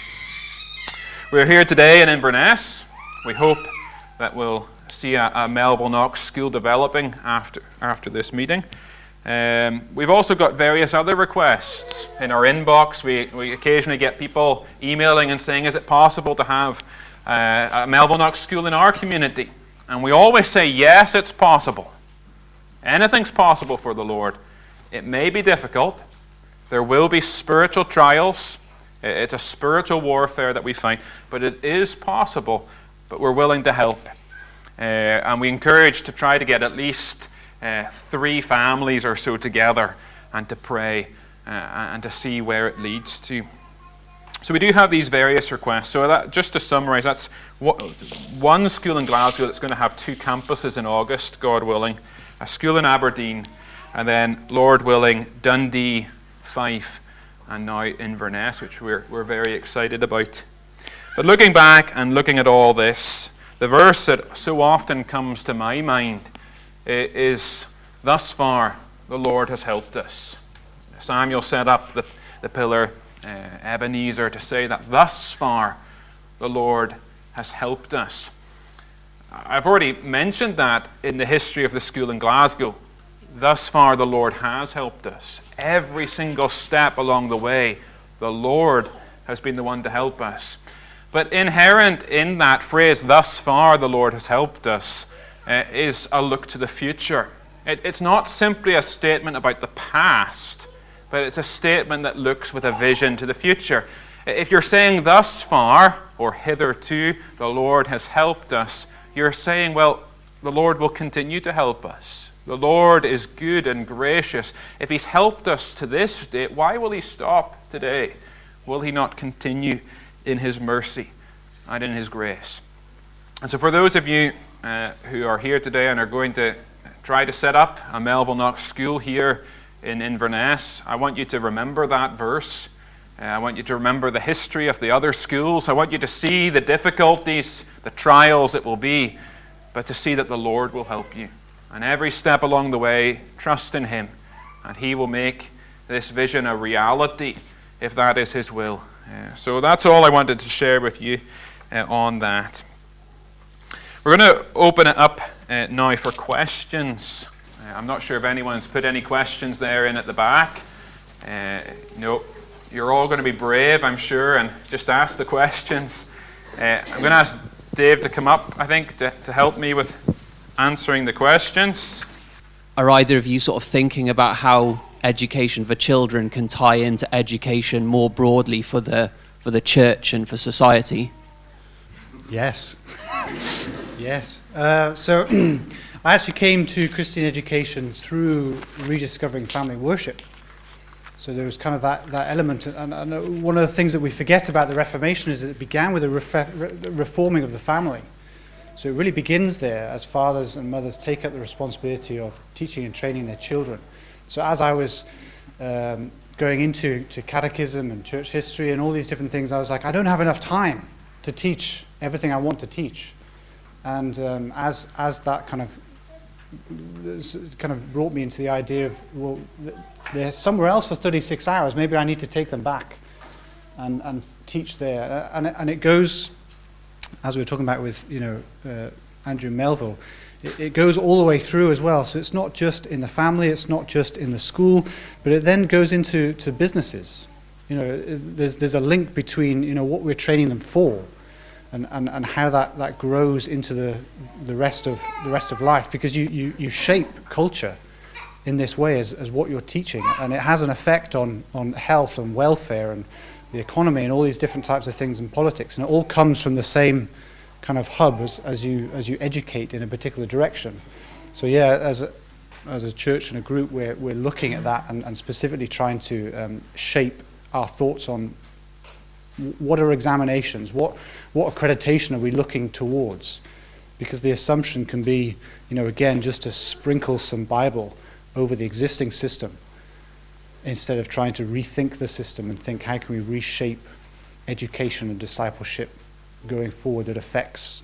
We're here today in Inverness. We hope that we'll see a Melville Knox school developing after this meeting. We've also got various other requests in our inbox. We occasionally get people emailing and saying, is it possible to have a Melville Knox school in our community? And we always say, yes, it's possible. Anything's possible for the Lord. It may be difficult. There will be spiritual trials. It's a spiritual warfare that we fight, but it is possible, but we're willing to help. And we encourage to try to get at least 3 families or so together and to pray and to see where it leads to. So we do have these various requests. So just to summarize, that's one school in Glasgow that's going to have 2 campuses in August, God willing, a school in Aberdeen, and then, Lord willing, Dundee, Fife, and now Inverness, which we're very excited about. But looking back and looking at all this, the verse that so often comes to my mind is, thus far the Lord has helped us. Samuel set up the pillar Ebenezer to say that thus far the Lord has helped us. I've already mentioned that in the history of the school in Glasgow. Thus far the Lord has helped us. Every single step along the way, the Lord has been the one to help us. But inherent in that phrase, thus far the Lord has helped us, is a look to the future. It's not simply a statement about the past, but it's a statement that looks with a vision to the future. If you're saying thus far, or hitherto, the Lord has helped us, you're saying, well, the Lord will continue to help us. The Lord is good and gracious. If He's helped us to this day, why will He stop today? Will He not continue in His mercy and in His grace? And so for those of you who are here today and are going to try to set up a Melville Knox school here in Inverness, I want you to remember that verse. I want you to remember the history of the other schools. I want you to see the difficulties, the trials it will be, but to see that the Lord will help you. And every step along the way, trust in Him, and He will make this vision a reality if that is His will. So that's all I wanted to share with you on that. We're going to open it up now for questions. I'm not sure if anyone's put any questions there in at the back. No, you're all going to be brave, I'm sure, and just ask the questions. I'm going to ask Dave to come up, I think, to help me with answering the questions. Are either of you sort of thinking about how education for children can tie into education more broadly for the church and for society? Yes. Yes. So I actually came to Christian education through rediscovering family worship. So there was kind of that element. And one of the things that we forget about the Reformation is that it began with a reforming of the family. So it really begins there as fathers and mothers take up the responsibility of teaching and training their children. So as I was going into catechism and church history and all these different things, I was like, I don't have enough time to teach everything I want to teach. And as that kind of brought me into the idea of, well, they're somewhere else for 36 hours. Maybe I need to take them back and teach there. And it goes, as we were talking about with Andrew Melville, it goes all the way through as well. So it's not just in the family, it's not just in the school, but it then goes into businesses. There's a link between what we're training them for, and how that grows into the rest of life, because you shape culture. in this way as what you're teaching. And it has an effect on health and welfare and the economy and all these different types of things in politics. And it all comes from the same kind of hub as you educate in a particular direction. So yeah, as a church and a group, we're looking at that and specifically trying to shape our thoughts on what are examinations, what accreditation are we looking towards? Because the assumption can be, again, just to sprinkle some Bible over the existing system instead of trying to rethink the system and think, how can we reshape education and discipleship going forward that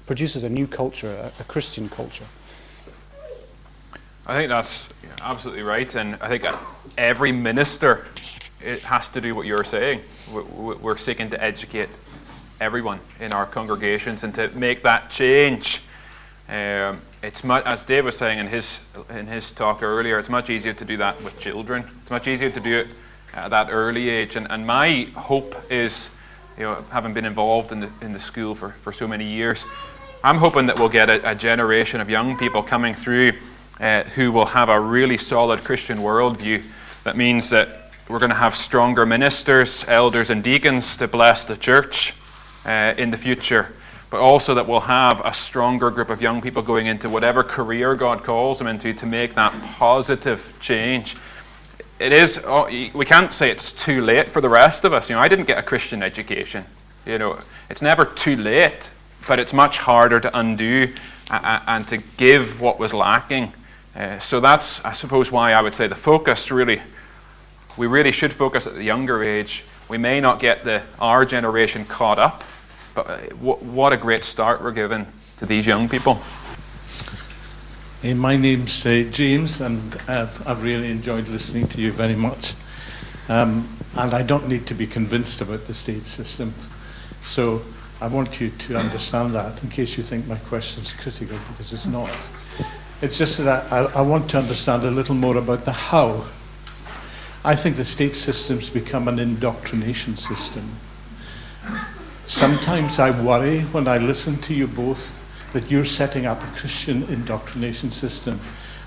produces a new culture, a Christian culture. I think that's absolutely right, and I think every minister, it has to do what you're saying. We're seeking to educate everyone in our congregations and to make that change. It's much, as Dave was saying in his talk earlier, it's much easier to do that with children. It's much easier to do it at that early age. And my hope is, having been involved in the school for so many years, I'm hoping that we'll get a generation of young people coming through who will have a really solid Christian worldview. That means that we're going to have stronger ministers, elders, and deacons to bless the church in the future, but also that we'll have a stronger group of young people going into whatever career God calls them into to make that positive change. We can't say it's too late for the rest of us. I didn't get a Christian education. It's never too late, but it's much harder to undo and to give what was lacking. So that's, I suppose, why I would say the focus we really should focus at the younger age. We may not get our generation caught up, but what a great start we're giving to these young people. Hey, my name's James, and I've really enjoyed listening to you very much. And I don't need to be convinced about the state system. So I want you to understand that in case you think my question's critical, because it's not. It's just that I want to understand a little more about the how. I think the state system's become an indoctrination system. Sometimes I worry when I listen to you both that you're setting up a Christian indoctrination system.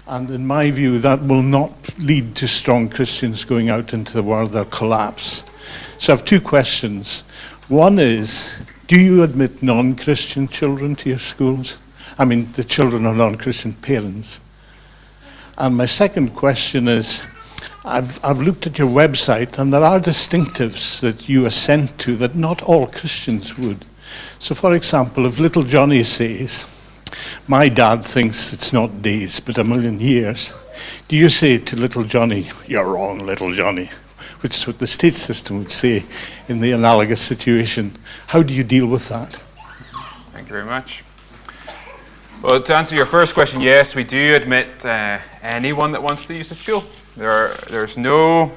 And in my view, that will not lead to strong Christians going out into the world. They'll collapse. So I have two questions. One is, do you admit non-Christian children to your schools? I mean, the children of non-Christian parents. And my second question is, I've looked at your website, and there are distinctives that you assent to that not all Christians would. So, for example, if little Johnny says, my dad thinks it's not days, but a million years, do you say to little Johnny, you're wrong, little Johnny? Which is what the state system would say in the analogous situation. How do you deal with that? Thank you very much. Well, to answer your first question, yes, we do admit anyone that wants to use the school. There's no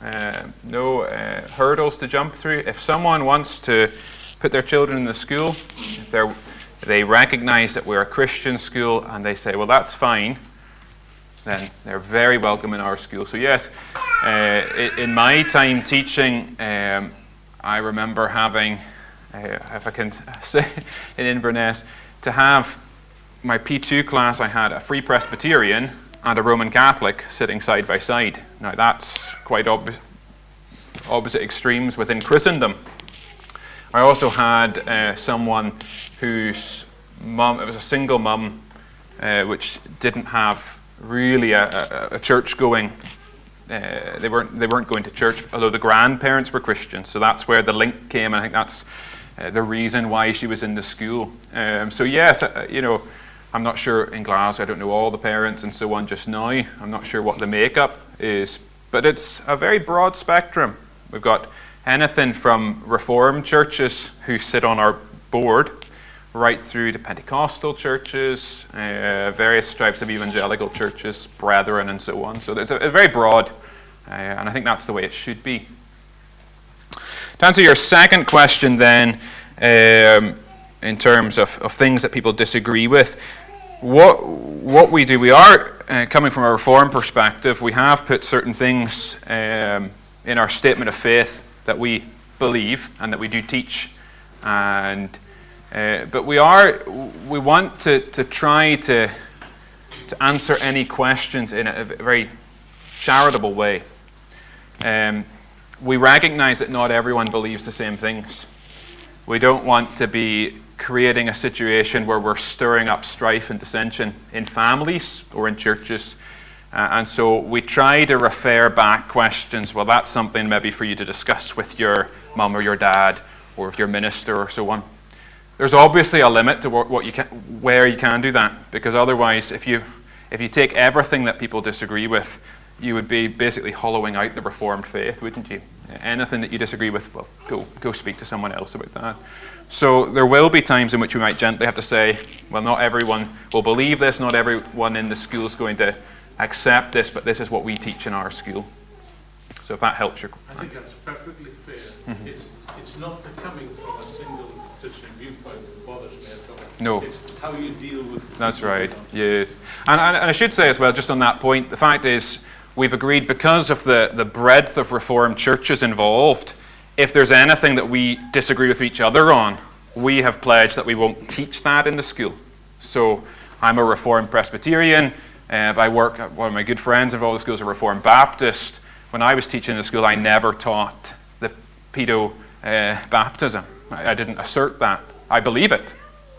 hurdles to jump through. If someone wants to put their children in the school, if they recognize that we're a Christian school and they say, well, that's fine, then they're very welcome in our school. So yes, in my time teaching, I remember having, if I can say, in Inverness, to have my P2 class, I had a Free Presbyterian and a Roman Catholic sitting side by side. Now that's quite opposite extremes within Christendom. I also had someone whose mum, it was a single mum, which didn't have really a church going. They weren't going to church, although the grandparents were Christians. So that's where the link came, and I think that's the reason why she was in the school. So yes, I'm not sure in Glasgow, I don't know all the parents and so on just now. I'm not sure what the makeup is, but it's a very broad spectrum. We've got anything from Reformed churches who sit on our board, right through to Pentecostal churches, various stripes of evangelical churches, Brethren, and so on. So it's very broad, and I think that's the way it should be. To answer your second question then, in terms of things that people disagree with, what we do, we are, coming from a Reformed perspective, we have put certain things in our statement of faith that we believe and that we do teach, and but we want to try to to answer any questions in a very charitable way. We recognize that not everyone believes the same things. We don't want to be creating a situation where we're stirring up strife and dissension in families or in churches. And so we try to refer back questions. Well, that's something maybe for you to discuss with your mum or your dad or with your minister or so on. There's obviously a limit to where you can do that, because otherwise, if you take everything that people disagree with, you would be basically hollowing out the Reformed faith, wouldn't you? Anything that you disagree with, well, go speak to someone else about that. So there will be times in which we might gently have to say, well, not everyone will believe this, not everyone in the school is going to accept this, but this is what we teach in our school. So if that helps you. I think that's perfectly fair. Mm-hmm. It's not the coming from a single Christian viewpoint that bothers me at all. No. It's how you deal with. That's right, yes. And I should say as well, just on that point, the fact is, we've agreed because of the breadth of Reformed churches involved, if there's anything that we disagree with each other on, we have pledged that we won't teach that in the school. So I'm a Reformed Presbyterian. One of my good friends involved in the school is a Reformed Baptist. When I was teaching in the school, I never taught the pedo baptism. I didn't assert that. I believe it.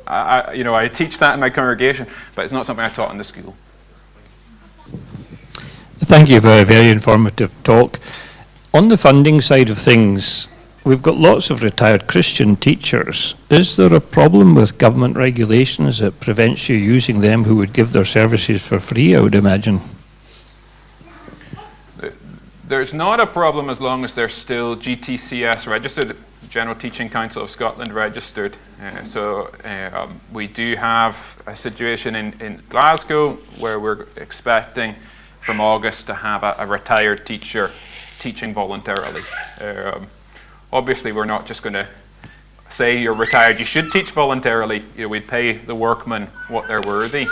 I teach that in my congregation, but it's not something I taught in the school. Thank you for a very informative talk. On the funding side of things, we've got lots of retired Christian teachers. Is there a problem with government regulations that prevents you using them who would give their services for free, I would imagine? There's not a problem as long as they're still GTCS registered, General Teaching Council of Scotland registered. We do have a situation in Glasgow where we're expecting from August to have a retired teacher teaching voluntarily. Obviously, we're not just going to say you're retired, you should teach voluntarily. We pay the workmen what they're worthy.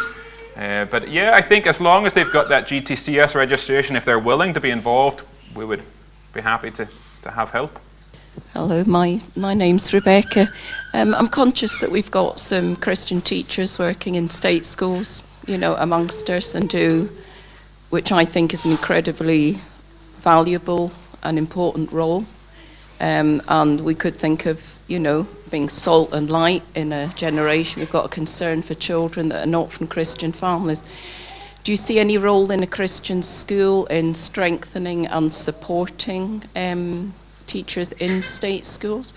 But yeah, I think as long as they've got that GTCS registration, if they're willing to be involved, we would be happy to have help. Hello, my name's Rebecca. I'm conscious that we've got some Christian teachers working in state schools, amongst us, which I think is an incredibly valuable and important role. And we could think of, being salt and light in a generation. We've got a concern for children that are not from Christian families. Do you see any role in a Christian school in strengthening and supporting teachers in state schools?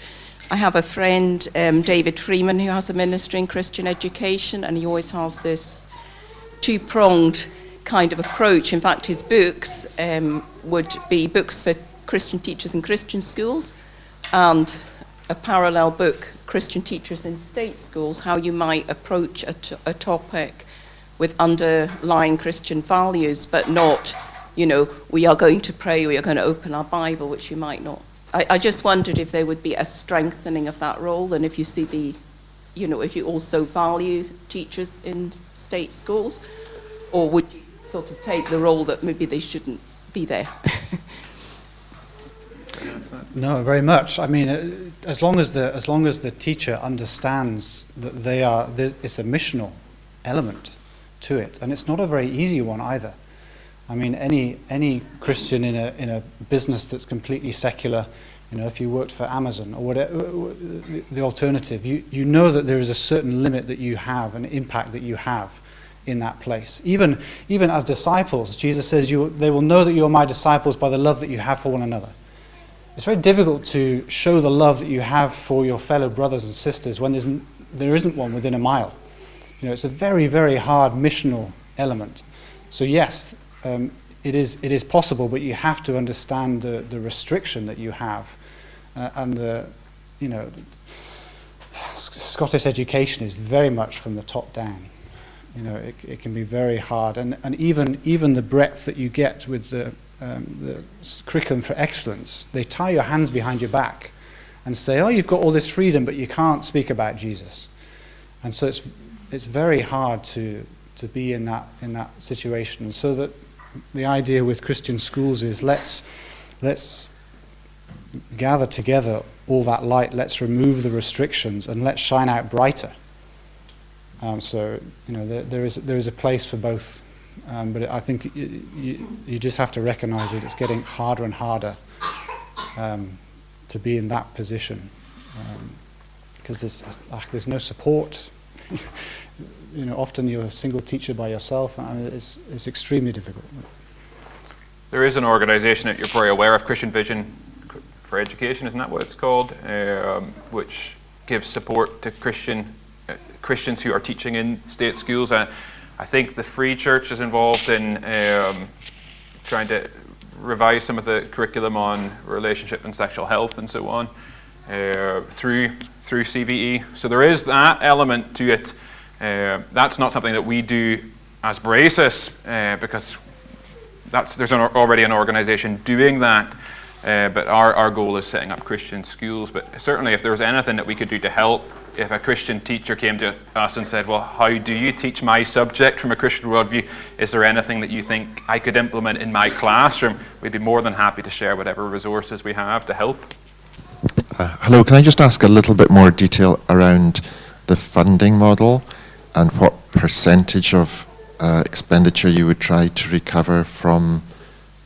I have a friend, David Freeman, who has a ministry in Christian education, and he always has this two-pronged kind of approach. In fact, his books would be books for Christian teachers in Christian schools, and a parallel book, Christian teachers in state schools, how you might approach a topic with underlying Christian values, but not, we are going to pray, we are going to open our Bible, which you might not. I just wondered if there would be a strengthening of that role, and if you see if you also value teachers in state schools, or would you sort of take the role that maybe they shouldn't be there? No, very much. I mean, as long as the teacher understands that it's a missional element to it, and it's not a very easy one either. I mean, any Christian in a business that's completely secular, if you worked for Amazon or whatever, the alternative, you know that there is a certain limit that you have, an impact that you have in that place. Even as disciples, Jesus says, they will know that you are my disciples by the love that you have for one another. It's very difficult to show the love that you have for your fellow brothers and sisters when there isn't one within a mile. It's a very, very hard missional element. So yes, it is possible, but you have to understand the restriction that you have, and Scottish education is very much from the top down. It can be very hard, and even the breadth that you get with the curriculum for excellence, they tie your hands behind your back and say, oh, you've got all this freedom, but you can't speak about Jesus. And so it's very hard to be in that situation. So that the idea with Christian schools is let's gather together all that light, let's remove the restrictions, and let's shine out brighter. There is a place for both but I think you just have to recognise that it's getting harder and harder to be in that position, because there's no support. Often you're a single teacher by yourself. It's extremely difficult. There is an organisation that you're probably aware of, Christian Vision for Education, isn't that what it's called? Which gives support to Christians who are teaching in state schools. I think the Free Church is involved in trying to revise some of the curriculum on relationship and sexual health and so on through CVE. So there is that element to it. That's not something that we do as Braces, because there's already an organisation doing that. But our goal is setting up Christian schools. But certainly if there was anything that we could do to help, if a Christian teacher came to us and said, well, how do you teach my subject from a Christian worldview? Is there anything that you think I could implement in my classroom? We'd be more than happy to share whatever resources we have to help. Hello, can I just ask a little bit more detail around the funding model and what percentage of expenditure you would try to recover from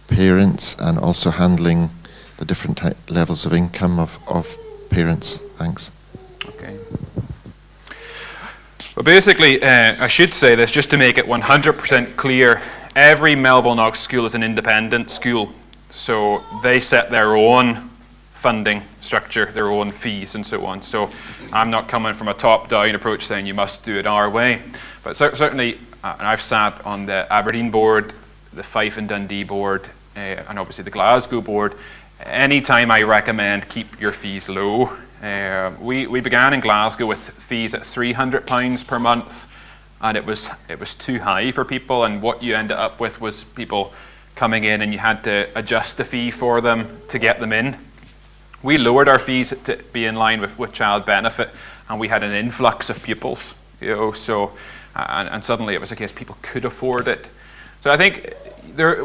parents, and also handling the different levels of income of parents? Thanks. Okay. Well, basically, I should say this just to make it 100% clear. Every Melville Knox school is an independent school, so they set their own funding structure, their own fees and so on. So I'm not coming from a top-down approach saying you must do it our way. But certainly, and I've sat on the Aberdeen board, the Fife and Dundee board, and obviously the Glasgow board. Anytime I recommend keep your fees low. We began in Glasgow with fees at £300 per month, and it was too high for people, and what you ended up with was people coming in and you had to adjust the fee for them to get them in. We lowered our fees to be in line with child benefit, and we had an influx of pupils, so and suddenly it was a case people could afford it. So I think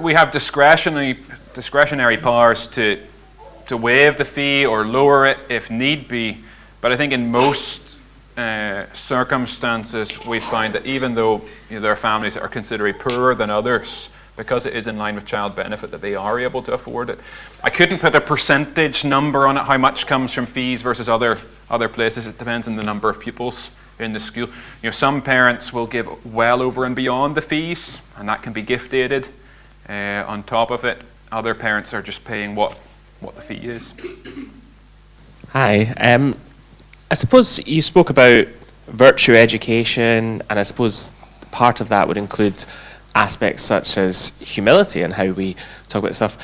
we have discretionary powers to waive the fee or lower it if need be, but I think in most circumstances we find that even though there are families that are considerably poorer than others, because it is in line with child benefit, that they are able to afford it. I couldn't put a percentage number on it, how much comes from fees versus other places. It depends on the number of pupils in the school. Some parents will give well over and beyond the fees, and that can be gift aided on top of it. Other parents are just paying what the fee is. Hi. I suppose you spoke about virtue education, and I suppose part of that would include aspects such as humility and how we talk about stuff.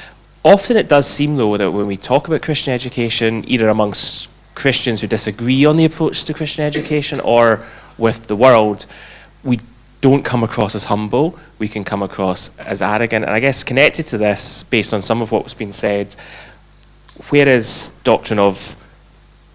Often it does seem, though, that when we talk about Christian education, either amongst Christians who disagree on the approach to Christian education or with the world, we don't come across as humble. We can come across as arrogant. And I guess connected to this, based on some of what was being said, where is doctrine of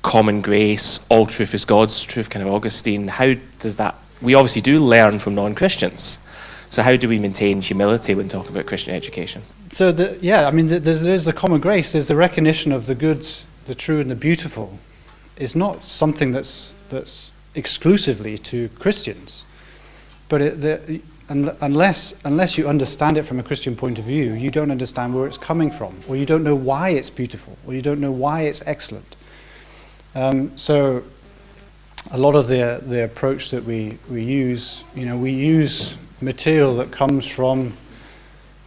common grace, all truth is God's truth, kind of Augustine? How does that... We obviously do learn from non-Christians. So how do we maintain humility when talking about Christian education? So, there's the common grace. There's the recognition of the good, the true, and the beautiful. It's not something that's exclusively to Christians. But unless you understand it from a Christian point of view, you don't understand where it's coming from, or you don't know why it's beautiful, or you don't know why it's excellent. So a lot of the approach that we use, we use material that comes from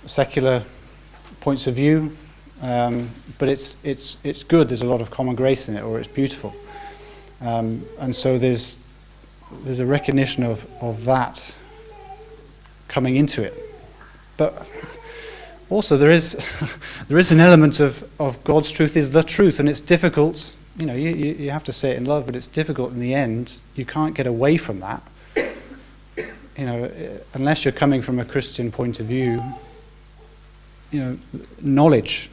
secular points of view, but it's good. There's a lot of common grace in it, or it's beautiful, and so there's a recognition of that coming into it. But also there is an element of God's truth is the truth, and it's difficult. You have to say it in love, but it's difficult in the end. You can't get away from that. Unless you're coming from a Christian point of view. Knowledge,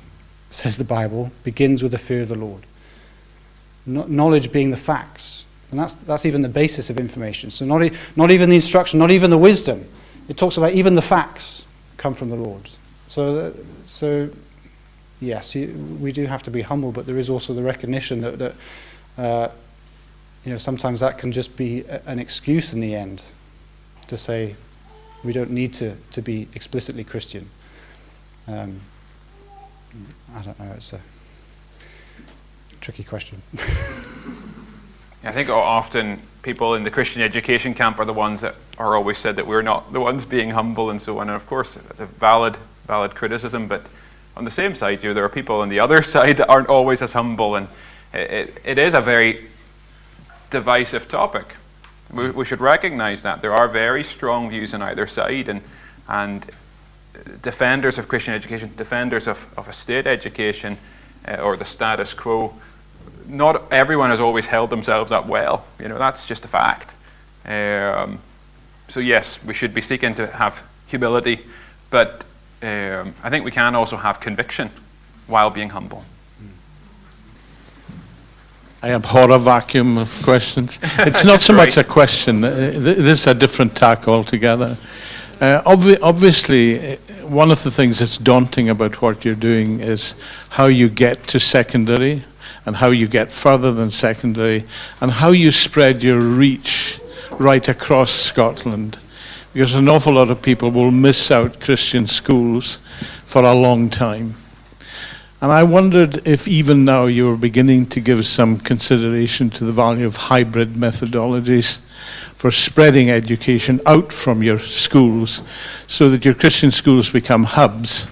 says the Bible, begins with the fear of the Lord. Knowledge being the facts, and that's even the basis of information. So not even the instruction, not even the wisdom. It talks about even the facts come from the Lord. So yes, we do have to be humble, but there is also the recognition that sometimes that can just be an excuse in the end to say, We don't need to be explicitly Christian. I don't know, it's a tricky question. I think often people in the Christian education camp are the ones that are always said that we're not the ones being humble and so on. And of course, that's a valid criticism. But on the same side, there are people on the other side that aren't always as humble. And it is a very divisive topic. We should recognize that. There are very strong views on either side. And defenders of Christian education, defenders of a state education or the status quo, not everyone has always held themselves up well. That's just a fact. So yes, we should be seeking to have humility, but I think we can also have conviction while being humble. I abhor a vacuum of questions. It's not so much a question. This is a different tack altogether. Obviously, one of the things that's daunting about what you're doing is how you get to secondary and how you get further than secondary and how you spread your reach right across Scotland. Because an awful lot of people will miss out Christian schools for a long time. And I wondered if even now you were beginning to give some consideration to the value of hybrid methodologies for spreading education out from your schools so that your Christian schools become hubs.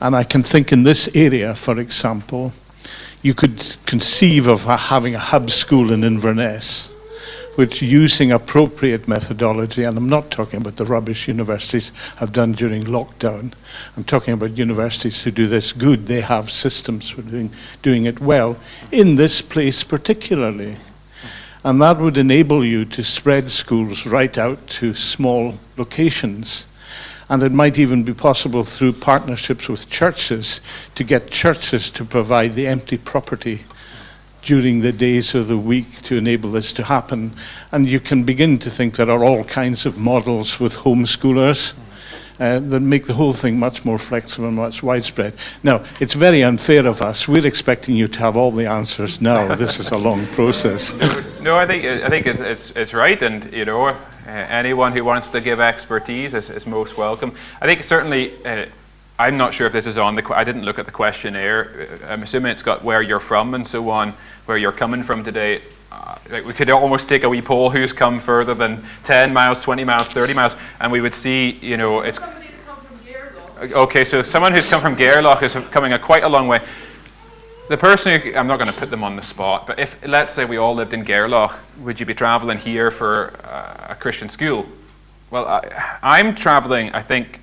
And I can think in this area, for example, you could conceive of having a hub school in Inverness, which using appropriate methodology, and I'm not talking about the rubbish universities have done during lockdown, I'm talking about universities who do this good, they have systems for doing it well, in this place particularly. And that would enable you to spread schools right out to small locations. And it might even be possible through partnerships with churches to get churches to provide the empty property during the days of the week to enable this to happen. And you can begin to think there are all kinds of models with homeschoolers that make the whole thing much more flexible and much widespread. Now, it's very unfair of us. We're expecting you to have all the answers now. This is a long process. No, I think it's right, and anyone who wants to give expertise is most welcome. I think certainly. I'm not sure if this is on I didn't look at the questionnaire. I'm assuming it's got where you're from and so on, where you're coming from today. We could almost take a wee poll who's come further than 10 miles, 20 miles, 30 miles, and we would see, it's... Somebody's come from Gairloch. Okay, so someone who's come from Gairloch is coming quite a long way. The person who, I'm not going to put them on the spot, but if, let's say we all lived in Gairloch, would you be travelling here for a Christian school? Well, I'm travelling, I think,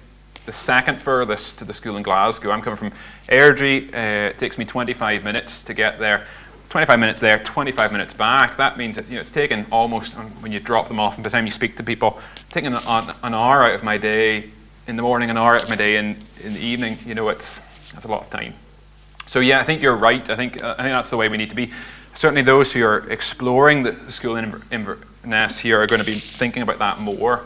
the second furthest to the school in Glasgow. I'm coming from Airdrie. It takes me 25 minutes to get there. 25 minutes there, 25 minutes back. That means that it's taken almost, when you drop them off and by the time you speak to people, taking an hour out of my day in the morning, an hour out of my day in the evening. That's a lot of time. So yeah, I think you're right. I think that's the way we need to be. Certainly those who are exploring the school in Inverness here are going to be thinking about that more.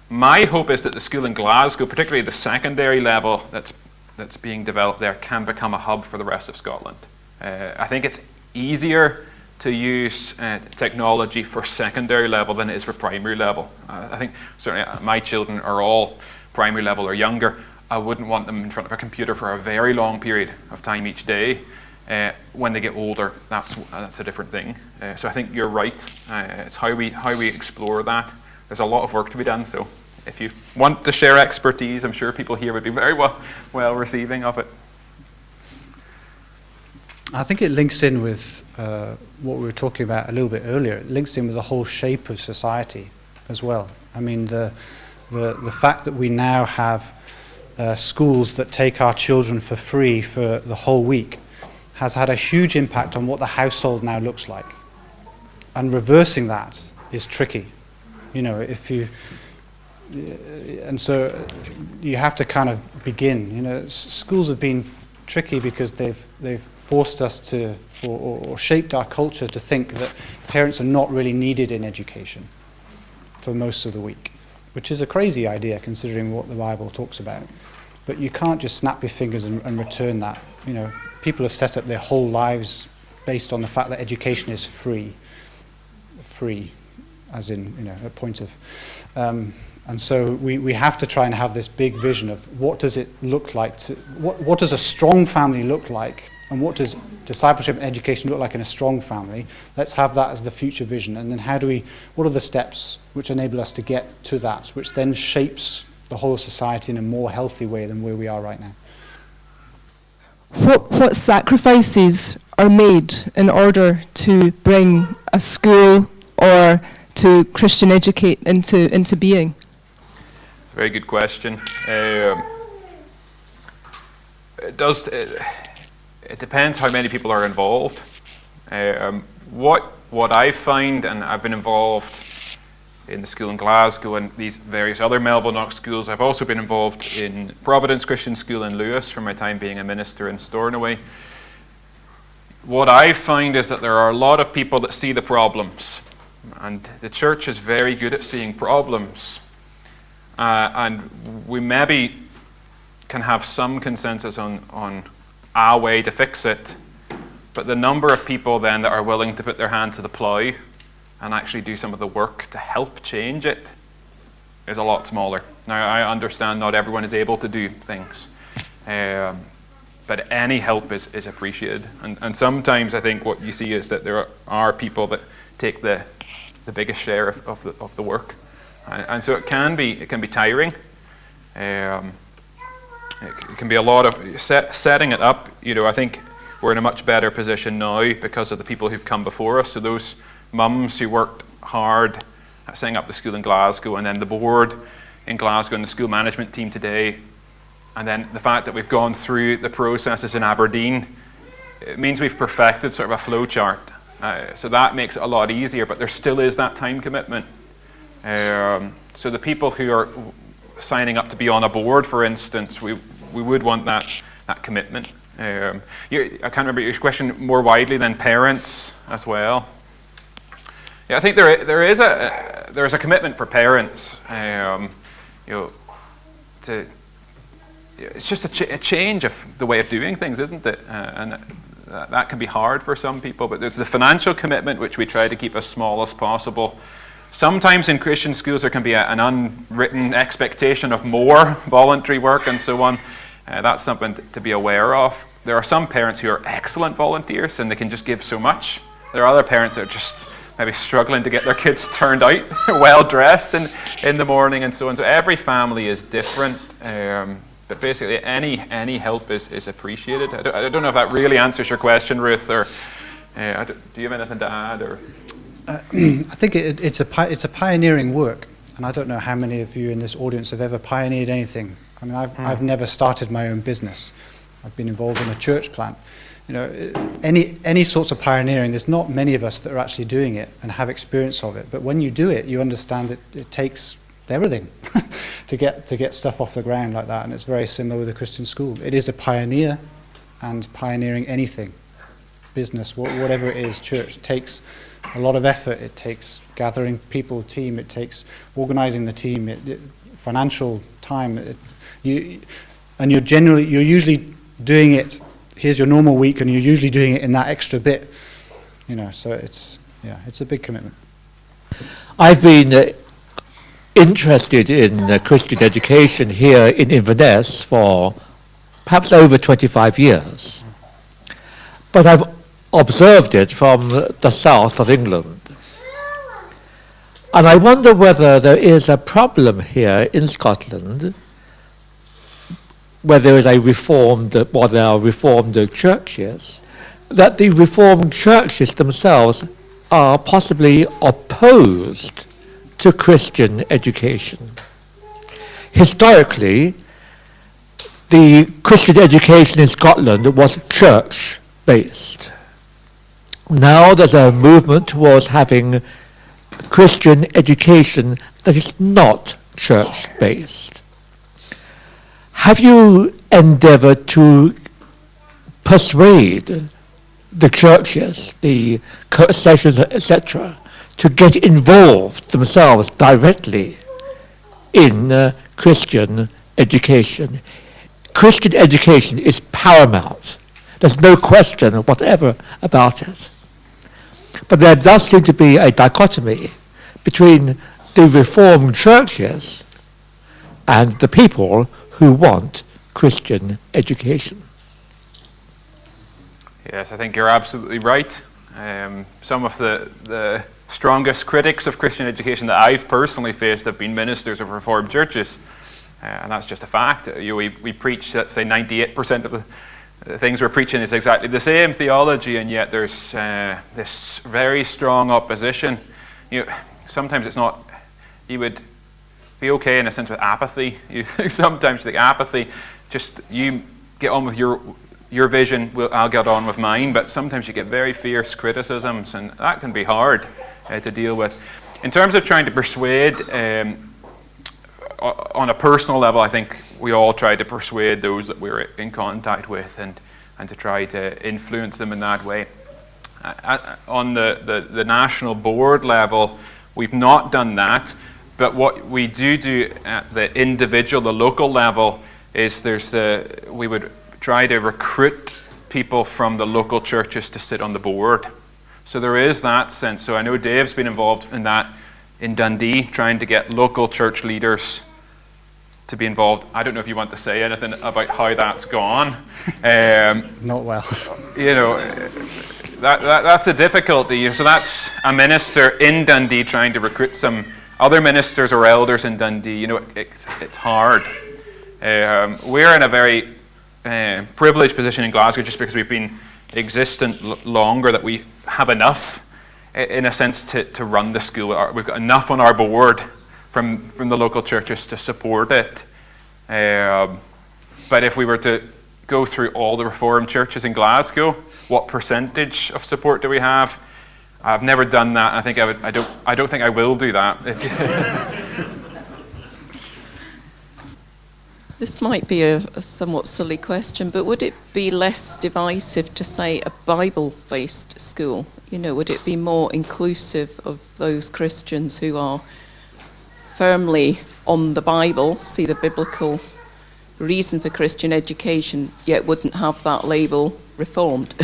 My hope is that the school in Glasgow, particularly the secondary level that's being developed there, can become a hub for the rest of Scotland. I think it's easier to use technology for secondary level than it is for primary level. I think certainly my children are all primary level or younger. I wouldn't want them in front of a computer for a very long period of time each day. When they get older, that's a different thing. So I think you're right. It's how we explore that. There's a lot of work to be done, so if you want to share expertise, I'm sure people here would be very well receiving of it. I think it links in with what we were talking about a little bit earlier. It links in with the whole shape of society as well. I mean, the fact that we now have schools that take our children for free for the whole week has had a huge impact on what the household now looks like. And reversing that is tricky. And so you have to kind of begin. Schools have been tricky because they've forced us to, or shaped our culture to think that parents are not really needed in education for most of the week, which is a crazy idea considering what the Bible talks about. But you can't just snap your fingers and return that. People have set up their whole lives based on the fact that education is free. as in, a point of... and so we have to try and have this big vision of what does it look like, what does a strong family look like, and what does discipleship and education look like in a strong family. Let's have that as the future vision, and then what are the steps which enable us to get to that, which then shapes the whole of society in a more healthy way than where we are right now. What sacrifices are made in order to bring a school or to Christian educate into being? It's a very good question. It depends how many people are involved. What I find, and I've been involved in the school in Glasgow and these various other Melville Knox schools. I've also been involved in Providence Christian School in Lewis for my time being a minister in Stornoway. What I find is that there are a lot of people that see the problems, and the church is very good at seeing problems. And we maybe can have some consensus on our way to fix it, but the number of people then that are willing to put their hand to the plough and actually do some of the work to help change it is a lot smaller. Now, I understand not everyone is able to do things, but any help is appreciated. And sometimes I think what you see is that there are people that take the biggest share of the work. And so it can be tiring. It can be a lot of setting it up. I think we're in a much better position now because of the people who've come before us. So those mums who worked hard at setting up the school in Glasgow, and then the board in Glasgow and the school management team today, and then the fact that we've gone through the processes in Aberdeen, it means we've perfected sort of a flow chart. So that makes it a lot easier, but there still is that time commitment. So the people who are signing up to be on a board, for instance, we would want that commitment. I can't remember your question more widely than parents as well. Yeah, I think there is a commitment for parents. It's just a change of the way of doing things, isn't it? And that can be hard for some people. But there's the financial commitment, which we try to keep as small as possible. Sometimes in Christian schools there can be an unwritten expectation of more voluntary work and so on. That's something to be aware of. There are some parents who are excellent volunteers and they can just give so much. There are other parents that are just maybe struggling to get their kids turned out well dressed in the morning and so on. So every family is different, but basically any help is appreciated. I don't know if that really answers your question, Ruth, or do you have anything to add? Or I think it's a pioneering work, and I don't know how many of you in this audience have ever pioneered anything. I mean, I've never started my own business. I've been involved in a church plant. Any sorts of pioneering, there's not many of us that are actually doing it and have experience of it. But when you do it, you understand that it takes everything to get stuff off the ground like that. And it's very similar with a Christian school. It is a pioneer, and pioneering anything, business, whatever it is, church, takes a lot of effort. It takes gathering people, team. It takes organizing the team, financial time. You're usually doing it. Here's your normal week, and you're usually doing it in that extra bit. So it's a big commitment. I've been interested in Christian education here in Inverness for perhaps over 25 years. But I've observed it from the south of England. And I wonder whether there is a problem here in Scotland where there is there are reformed churches, that the reformed churches themselves are possibly opposed to Christian education. Historically, the Christian education in Scotland was church-based. Now there's a movement towards having Christian education that is not church-based. Have you endeavored to persuade the churches, the sessions, etc., to get involved themselves directly in Christian education? Christian education is paramount. There's no question whatever about it. But there does seem to be a dichotomy between the Reformed churches and the people who want Christian education. Yes, I think you're absolutely right. Some of the strongest critics of Christian education that I've personally faced have been ministers of Reformed churches. And that's just a fact. We preach, let's say, 98% of the things we're preaching is exactly the same theology, and yet there's this very strong opposition. Sometimes it's not, you would be okay in a sense with apathy. Sometimes the apathy, just you get on with your vision, I'll get on with mine, but sometimes you get very fierce criticisms, and that can be hard to deal with. In terms of trying to persuade, on a personal level, I think we all try to persuade those that we're in contact with and to try to influence them in that way. On the national board level, we've not done that, but what we do at the individual, the local level, is we would try to recruit people from the local churches to sit on the board. So there is that sense. So I know Dave's been involved in that in Dundee, trying to get local church leaders to be involved. I don't know if you want to say anything about how that's gone. Not well. That's a difficulty. So that's a minister in Dundee trying to recruit some other ministers or elders in Dundee. It's hard. We're in a very privileged position in Glasgow just because we've been existent longer, that we have enough, in a sense, to run the school. We've got enough on our board from the local churches to support it. But if we were to go through all the Reformed churches in Glasgow, what percentage of support do we have? I've never done that. I don't think I will do that. This might be a somewhat silly question, but would it be less divisive to say a Bible-based school? Would it be more inclusive of those Christians who are firmly on the Bible, see the biblical reason for Christian education, yet wouldn't have that label Reformed?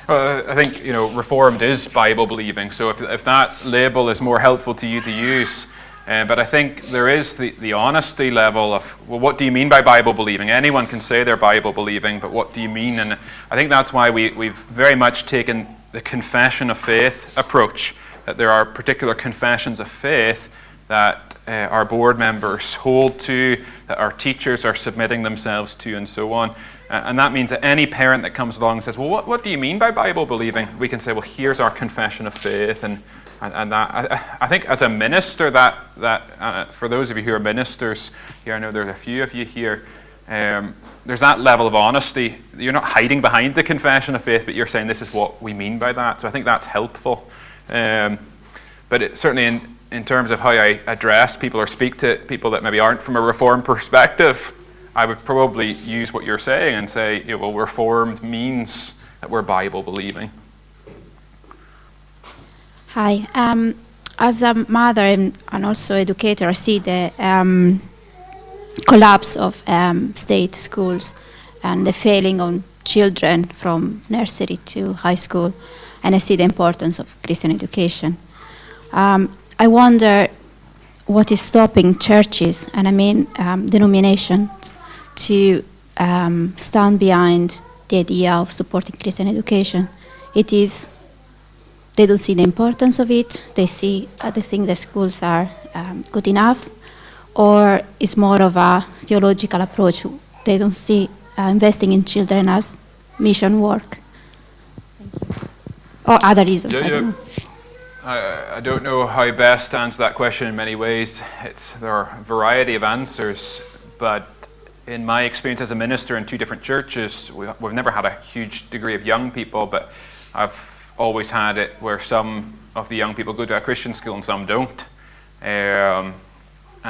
I think Reformed is Bible believing. So if that label is more helpful to you to use, but I think there is the honesty level of, well, what do you mean by Bible believing? Anyone can say they're Bible believing, but what do you mean? And I think that's why we've very much taken the confession of faith approach, that there are particular confessions of faith that our board members hold to, that our teachers are submitting themselves to, and so on. And that means that any parent that comes along and says, well, what do you mean by Bible believing? We can say, well, here's our confession of faith. And that, I think as a minister, that for those of you who are ministers here, I know there's a few of you here, there's that level of honesty. You're not hiding behind the confession of faith, but you're saying this is what we mean by that. So I think that's helpful. But certainly in terms of how I address people or speak to people that maybe aren't from a Reformed perspective, I would probably use what you're saying and say, well, Reformed means that we're Bible believing. Hi. As a mother and also educator, I see the collapse of state schools and the failing on children from nursery to high school, and I see the importance of Christian education. I wonder what is stopping churches, and I mean denominations, to stand behind the idea of supporting Christian education. They don't see the importance of it. They think the schools are good enough, or it's more of a theological approach. They don't see investing in children as mission work. Or other reasons, I don't know. I don't know how best to answer that question in many ways. There are a variety of answers, but in my experience as a minister in two different churches, we've never had a huge degree of young people, but I've always had it where some of the young people go to a Christian school and some don't. And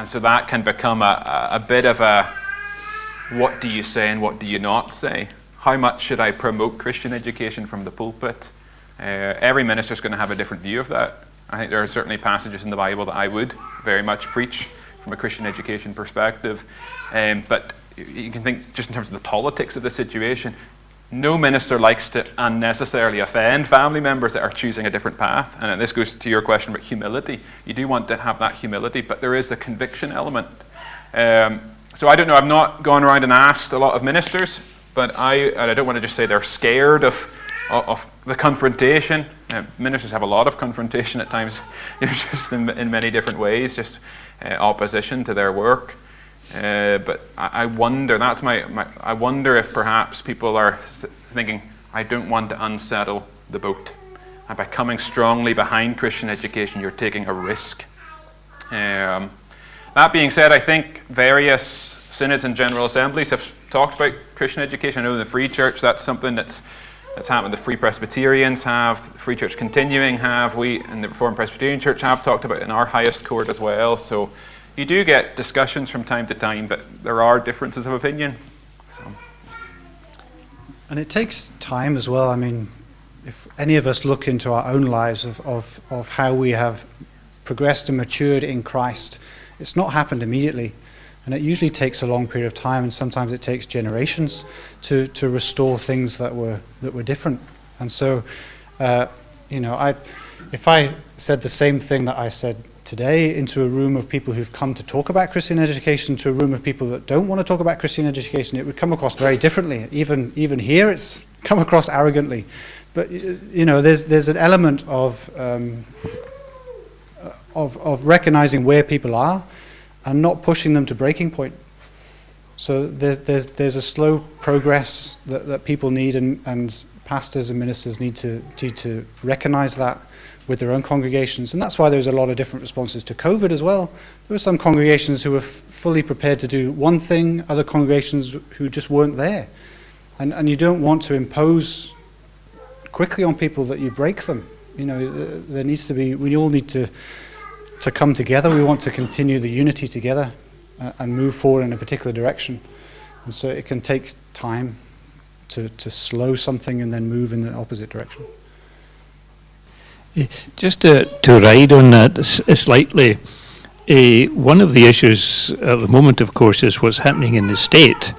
so that can become a bit of a, what do you say and what do you not say? How much should I promote Christian education from the pulpit? Every minister is going to have a different view of that. I think there are certainly passages in the Bible that I would very much preach from a Christian education perspective. But you can think just in terms of the politics of the situation, no minister likes to unnecessarily offend family members that are choosing a different path. And this goes to your question about humility. You do want to have that humility, but there is a conviction element. So I don't know, I've not gone around and asked a lot of ministers, but I don't want to just say they're scared of the confrontation. Ministers have a lot of confrontation at times, just in many different ways, just opposition to their work. But I wonder, I wonder if perhaps people are thinking, I don't want to unsettle the boat. And by coming strongly behind Christian education, you're taking a risk. That being said, I think various synods and general assemblies have talked about Christian education. I know in the Free Church that's something that's happened. The Free Presbyterians have, the Free Church Continuing have, we in the Reformed Presbyterian Church have talked about it in our highest court as well. So you do get discussions from time to time, but there are differences of opinion. So. And it takes time as well. I mean, if any of us look into our own lives of how we have progressed and matured in Christ, it's not happened immediately. And it usually takes a long period of time, and sometimes it takes generations to restore things that were different. And so, if I said the same thing that I said today into a room of people who've come to talk about Christian education to a room of people that don't want to talk about Christian education, it would come across very differently. Even here, it's come across arrogantly. But there's an element of recognizing where people are and not pushing them to breaking point. So there's a slow progress that people need, and pastors and ministers need to recognize that with their own congregations. And that's why there's a lot of different responses to COVID as well. There were some congregations who were fully prepared to do one thing, other congregations who just weren't there. And you don't want to impose quickly on people that you break them. There needs to be, we all need to come together. We want to continue the unity together and move forward in a particular direction. And so it can take time to slow something and then move in the opposite direction. Just to ride on that slightly, one of the issues at the moment, of course, is what's happening in the state.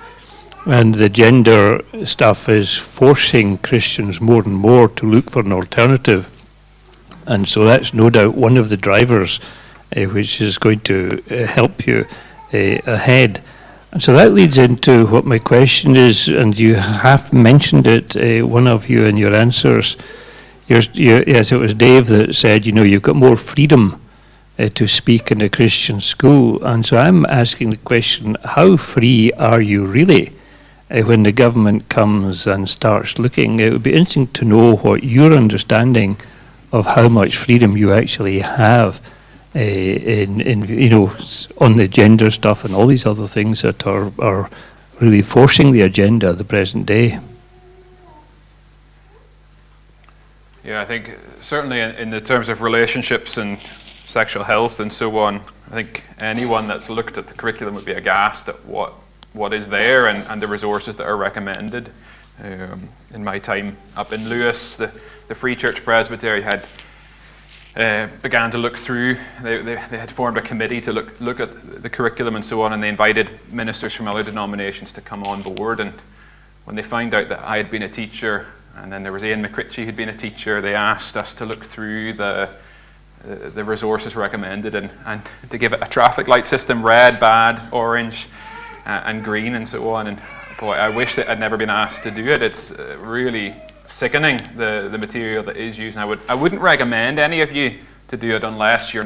And the gender stuff is forcing Christians more and more to look for an alternative. And so that's no doubt one of the drivers which is going to help you ahead. And so that leads into what my question is, and you have mentioned it, one of you in your answers. Yes, it was Dave that said, you've got more freedom to speak in a Christian school. And so I'm asking the question, how free are you really when the government comes and starts looking? It would be interesting to know what your understanding of how much freedom you actually have in on the gender stuff and all these other things that are really forcing the agenda of the present day. Yeah, I think certainly in the terms of relationships and sexual health and so on, I think anyone that's looked at the curriculum would be aghast at what is there and the resources that are recommended. In my time up in Lewis, the Free Church Presbytery had began to look through. They had formed a committee to look at the curriculum and so on, and they invited ministers from other denominations to come on board. And when they found out that I had been a teacher, and then there was Ian McCritchie who'd been a teacher, they asked us to look through the resources recommended and to give it a traffic light system: red, bad, orange, and green, and so on. And boy, I wished I'd never been asked to do it. It's really sickening, the material that is used. And I wouldn't recommend any of you to do it unless you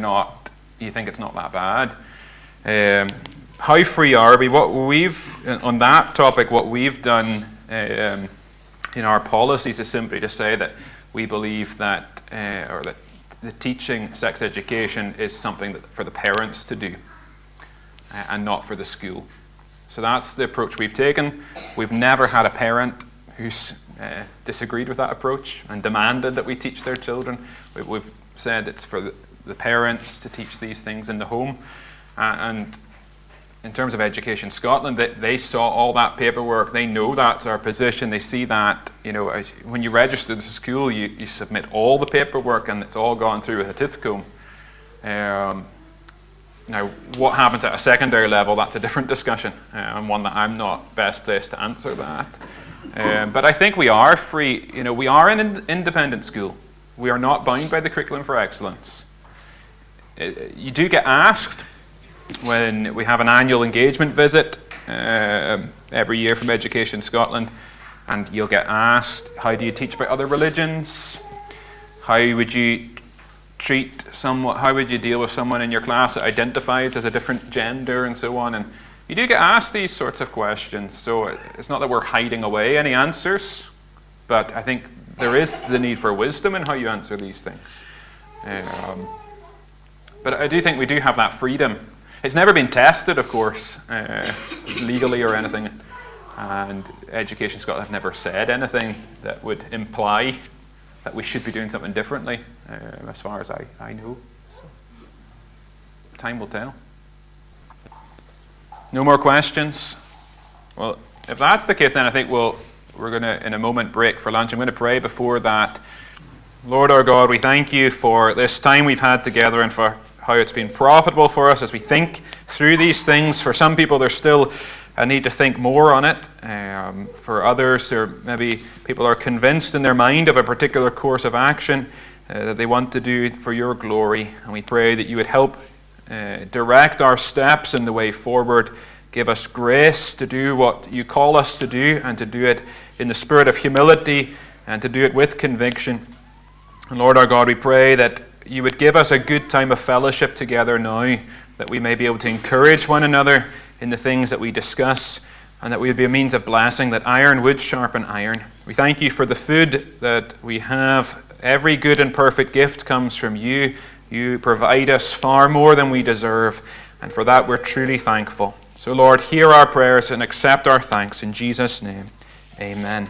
think it's not that bad. How free are we? On that topic, what we've done in our policies is simply to say that we believe that the teaching sex education is something for the parents to do and not for the school. So that's the approach we've taken. We've never had a parent who's disagreed with that approach and demanded that we teach their children. We've said it's for the parents to teach these things in the home. And in terms of Education Scotland, they saw all that paperwork. They know that's our position. They see that, when you register the school, you submit all the paperwork and it's all gone through with a tooth comb. Now, what happens at a secondary level, that's a different discussion, and one that I'm not best placed to answer that. But I think we are free. You know, we are an independent school. We are not bound by the curriculum for excellence. You do get asked when we have an annual engagement visit every year from Education Scotland, and you'll get asked, how do you teach about other religions? How would you how would you deal with someone in your class that identifies as a different gender and so on? And you do get asked these sorts of questions, so it's not that we're hiding away any answers, but I think there is the need for wisdom in how you answer these things. But I do think we do have that freedom. It's never been tested, of course, legally or anything, and Education Scotland have never said anything that would imply that we should be doing something differently, as far as I know. So, time will tell. No more questions? Well, if that's the case, then I think we're going to, in a moment, break for lunch. I'm going to pray before that. Lord our God, we thank you for this time we've had together and for how it's been profitable for us as we think through these things. For some people, there's still a need to think more on it. For others, or maybe people are convinced in their mind of a particular course of action that they want to do for your glory. And we pray that you would help direct our steps in the way forward. Give us grace to do what you call us to do, and to do it in the spirit of humility, and to do it with conviction. And Lord our God, we pray that you would give us a good time of fellowship together now, that we may be able to encourage one another in the things that we discuss, and that we would be a means of blessing, that iron would sharpen iron. We thank you for the food that we have. Every good and perfect gift comes from you. You provide us far more than we deserve, and for that we're truly thankful. So Lord, hear our prayers and accept our thanks in Jesus' name. Amen.